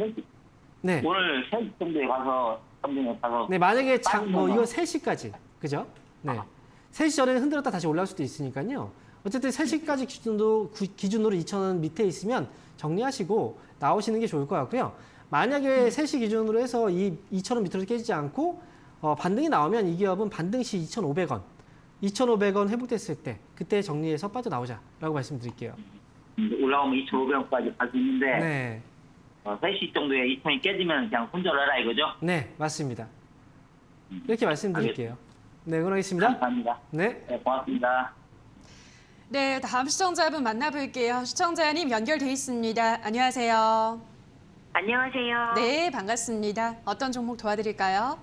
네. 3시 정도에 가서 네, 만약에 이거 3시까지, 그죠? 네. 3시 전에 흔들었다 다시 올라올 수도 있으니까요. 어쨌든 3시까지 기준으로 2,000원 밑에 있으면 정리하시고 나오시는 게 좋을 것 같고요. 만약에 3시 기준으로 해서 이 2,000원 밑으로 깨지지 않고 반등이 나오면 이 기업은 반등 시 2,500원, 2,500원 회복됐을 때 그때 정리해서 빠져나오자라고 말씀드릴게요. 올라오면 2,500원까지 갈 수 있는데 네. 3시 정도에 2,000이 깨지면 그냥 손절하라 이거죠? 네, 맞습니다. 이렇게 말씀드릴게요. 네, 응원하겠습니다. 감사합니다. 네. 네, 고맙습니다. 네, 다음 시청자분 만나볼게요. 시청자님 연결돼 있습니다. 안녕하세요. 안녕하세요. 네, 반갑습니다. 어떤 종목 도와드릴까요?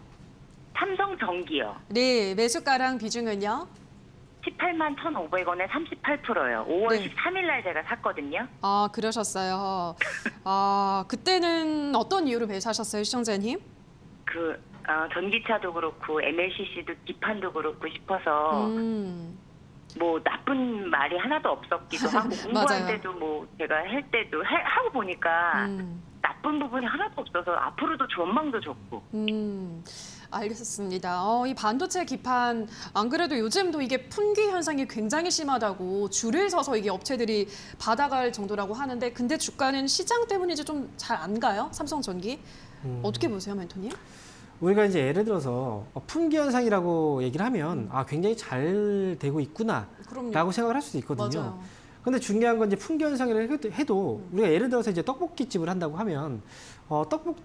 삼성전기요. 네, 매수가랑 비중은요? 18만 1,500원에 38%요. 5월 네. 13일 날 제가 샀거든요. 아, 그러셨어요. 그때는 어떤 이유로 매수하셨어요, 시청자님? 전기차도 그렇고 MLCC도 기판도 그렇고 싶어서 뭐 나쁜 말이 하나도 없었기도 하고 공부할 맞아요. 때도 뭐 제가 할 때도 하고 보니까 나쁜 부분이 하나도 없어서 앞으로도 전망도 좋고. 알겠습니다. 이 반도체 기판 안 그래도 요즘도 이게 품귀 현상이 굉장히 심하다고 줄을 서서 이게 업체들이 받아갈 정도라고 하는데 근데 주가는 시장 때문인지 좀 잘 안 가요? 삼성전기 어떻게 보세요, 멘토님? 우리가 이제 예를 들어서 품귀 현상이라고 얘기를 하면 굉장히 잘 되고 있구나라고 그럼요. 생각을 할 수도 있거든요. 맞아요. 근데 중요한 건 이제 품귀 현상이라고 해도 우리가 예를 들어서 이제 떡볶이집을 한다고 하면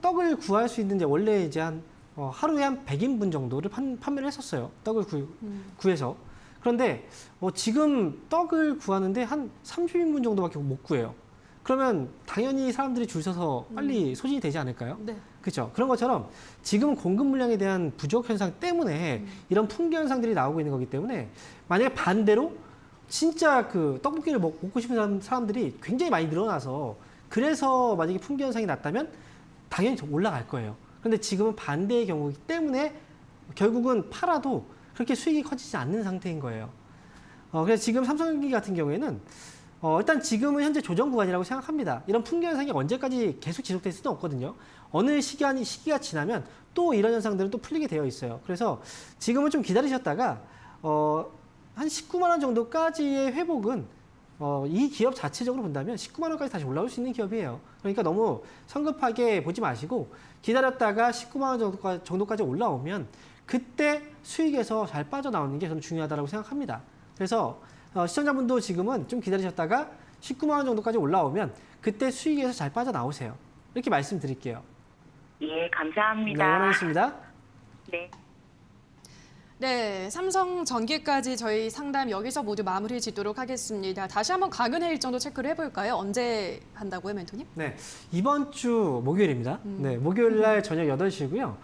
떡을 구할 수 있는 이제 원래 이제 하루에 한 100인분 정도를 판매를 했었어요. 떡을 구해서. 그런데 지금 떡을 구하는데 한 30인분 정도밖에 못 구해요. 그러면 당연히 사람들이 줄 서서 빨리 소진이 되지 않을까요? 네. 그렇죠. 그런 것처럼 지금 공급 물량에 대한 부족 현상 때문에 이런 품귀 현상들이 나오고 있는 거기 때문에 만약에 반대로 진짜 그 떡볶이를 먹고 싶은 사람들이 굉장히 많이 늘어나서 그래서 만약에 품귀 현상이 났다면 당연히 올라갈 거예요. 그런데 지금은 반대의 경우이기 때문에 결국은 팔아도 그렇게 수익이 커지지 않는 상태인 거예요. 그래서 지금 삼성전기 같은 경우에는 일단 지금은 현재 조정 구간이라고 생각합니다. 이런 풍경 현상이 언제까지 계속 지속될 수는 없거든요. 어느 시기가 지나면 또 이런 현상들은 또 풀리게 되어 있어요. 그래서 지금은 좀 기다리셨다가 한 19만 원 정도까지의 회복은 이 기업 자체적으로 본다면 19만 원까지 다시 올라올 수 있는 기업이에요. 그러니까 너무 성급하게 보지 마시고 기다렸다가 19만 원 정도까지 올라오면 그때 수익에서 잘 빠져나오는 게 저는 중요하다고 생각합니다. 그래서 시청자분도 지금은 좀 기다리셨다가 19만 원 정도까지 올라오면 그때 수익에서 잘 빠져나오세요. 이렇게 말씀드릴게요. 예, 네, 감사합니다. 원하겠습니다. 네. 네, 삼성전기까지 저희 상담 여기서 모두 마무리 짓도록 하겠습니다. 다시 한번 강연회 일정도 체크를 해볼까요? 언제 한다고요, 멘토님? 네, 이번 주 목요일입니다. 네, 목요일 날 저녁 8시고요.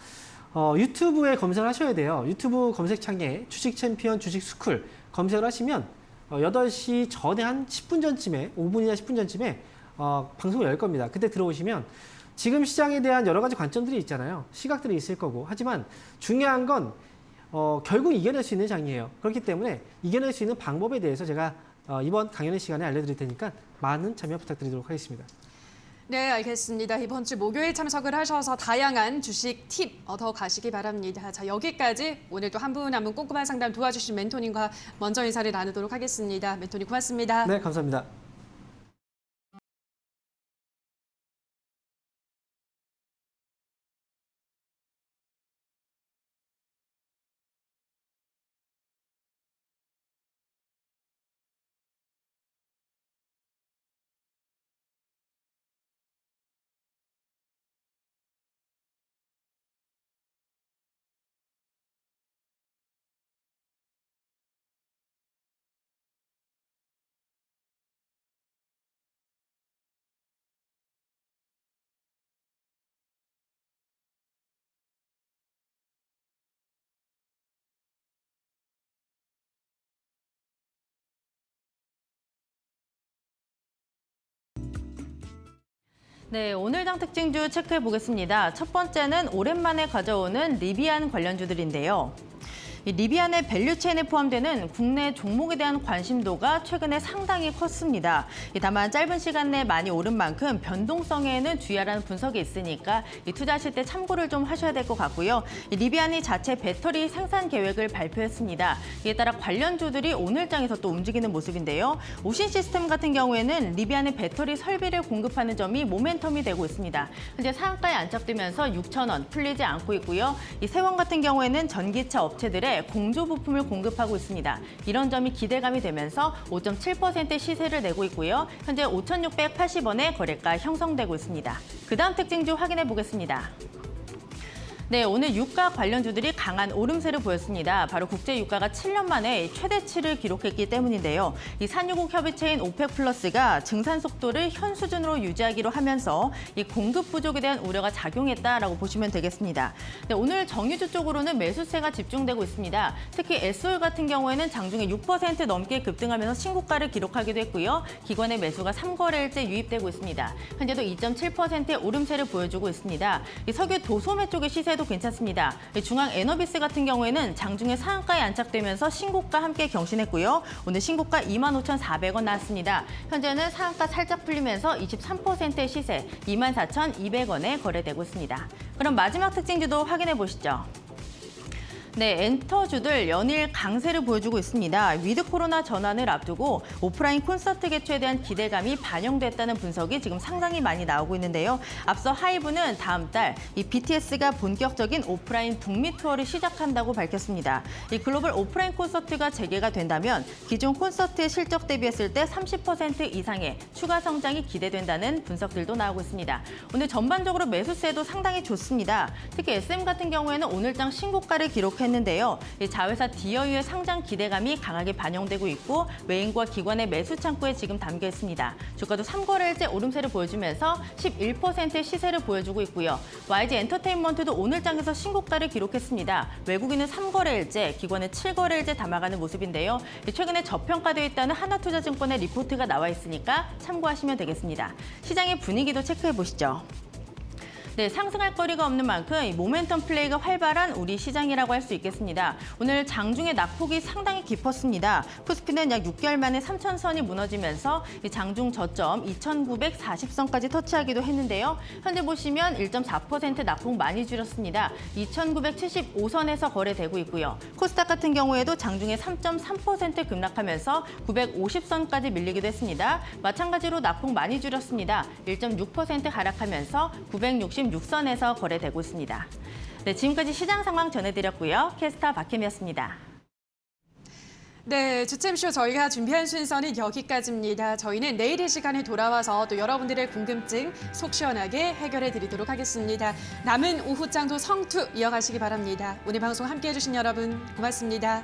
유튜브에 검색을 하셔야 돼요. 유튜브 검색창에 주식 챔피언 주식 스쿨 검색을 하시면 8시 전에 한 10분 전쯤에 5분이나 10분 전쯤에 방송을 열 겁니다. 그때 들어오시면 지금 시장에 대한 여러 가지 관점들이 있잖아요. 시각들이 있을 거고. 하지만 중요한 건 결국 이겨낼 수 있는 장이에요. 그렇기 때문에 이겨낼 수 있는 방법에 대해서 제가 이번 강연의 시간에 알려드릴 테니까 많은 참여 부탁드리도록 하겠습니다. 네, 알겠습니다. 이번 주 목요일 참석을 하셔서 다양한 주식 팁 얻어 가시기 바랍니다. 자, 여기까지 오늘 또 한 분 한 분 꼼꼼한 상담 도와주신 멘토님과 먼저 인사를 나누도록 하겠습니다. 멘토님 고맙습니다. 네, 감사합니다. 네, 오늘 장 특징주 체크해 보겠습니다. 첫 번째는 오랜만에 가져오는 리비안 관련주들인데요. 이 리비안의 밸류체인에 포함되는 국내 종목에 대한 관심도가 최근에 상당히 컸습니다. 다만 짧은 시간 내에 많이 오른 만큼 변동성에는 주의하라는 분석이 있으니까 투자하실 때 참고를 좀 하셔야 될 것 같고요. 리비안이 자체 배터리 생산 계획을 발표했습니다. 이에 따라 관련주들이 오늘 장에서 또 움직이는 모습인데요. 오신 시스템 같은 경우에는 리비안의 배터리 설비를 공급하는 점이 모멘텀이 되고 있습니다. 현재 상한가에 안착되면서 6,000원 풀리지 않고 있고요. 이 세원 같은 경우에는 전기차 업체들의 공조 부품을 공급하고 있습니다. 이런 점이 기대감이 되면서 5.7% 시세를 내고 있고요. 현재 5,680원의 거래가 형성되고 있습니다. 그 다음 특징주 확인해 보겠습니다. 네, 오늘 유가 관련주들이 강한 오름세를 보였습니다. 바로 국제 유가가 7년 만에 최대치를 기록했기 때문인데요. 이 산유국 협의체인 오펙 플러스가 증산 속도를 현 수준으로 유지하기로 하면서 이 공급 부족에 대한 우려가 작용했다라고 보시면 되겠습니다. 네, 오늘 정유주 쪽으로는 매수세가 집중되고 있습니다. 특히 S-오일 같은 경우에는 장중에 6% 넘게 급등하면서 신고가를 기록하기도 했고요. 기관의 매수가 3거래일째 유입되고 있습니다. 현재도 2.7%의 오름세를 보여주고 있습니다. 이 석유 도소매 쪽의 시세 도 괜찮습니다. 중앙 에너비스 같은 경우에는 장중에 상한가에 안착되면서 신고가 함께 경신했고요. 오늘 신고가 25,400원 나왔습니다. 현재는 상한가 살짝 풀리면서 23%의 시세 24,200원에 거래되고 있습니다. 그럼 마지막 특징주도 확인해 보시죠. 네, 엔터주들 연일 강세를 보여주고 있습니다. 위드 코로나 전환을 앞두고 오프라인 콘서트 개최에 대한 기대감이 반영됐다는 분석이 지금 상당히 많이 나오고 있는데요. 앞서 하이브는 다음 달 이 BTS가 본격적인 오프라인 북미 투어를 시작한다고 밝혔습니다. 이 글로벌 오프라인 콘서트가 재개가 된다면 기존 콘서트의 실적 대비했을 때 30% 이상의 추가 성장이 기대된다는 분석들도 나오고 있습니다. 오늘 전반적으로 매수세도 상당히 좋습니다. 특히 SM 같은 경우에는 오늘장 신고가를 기록했는데요. 이 자회사 디어유의 상장 기대감이 강하게 반영되고 있고 외인과 기관의 매수 창구에 지금 담겨 있습니다. 주가도 3거래일째 오름세를 보여주면서 11%의 시세를 보여주고 있고요. YG 엔터테인먼트도 오늘장에서 신고가를 기록했습니다. 외국인은 3거래일째, 기관은 7거래일째 담아가는 모습인데요. 최근에 저평가되어 있다는 하나투자증권의 리포트가 나와 있으니까 참고하시면 되겠습니다. 시장의 분위기도 체크해 보시죠. 네, 상승할 거리가 없는 만큼 이 모멘텀 플레이가 활발한 우리 시장이라고 할 수 있겠습니다. 오늘 장중에 낙폭이 상당히 깊었습니다. 코스피는 약 6개월 만에 3,000선이 무너지면서 이 장중 저점 2,940선까지 터치하기도 했는데요. 현재 보시면 1.4% 낙폭 많이 줄였습니다. 2,975선에서 거래되고 있고요. 코스닥 같은 경우에도 장중에 3.3% 급락하면서 950선까지 밀리기도 했습니다. 마찬가지로 낙폭 많이 줄였습니다. 1.6% 하락하면서 966선에서 거래되고 있습니다. 네, 지금까지 시장 상황 전해드렸고요. 캐스터 박혜미였습니다. 네, 주챔쇼 저희가 준비한 순서는 여기까지입니다. 저희는 내일 이 시간에 돌아와서 또 여러분들의 궁금증 속 시원하게 해결해 드리도록 하겠습니다. 남은 오후장도 성투 이어가시기 바랍니다. 오늘 방송 함께해 주신 여러분 고맙습니다.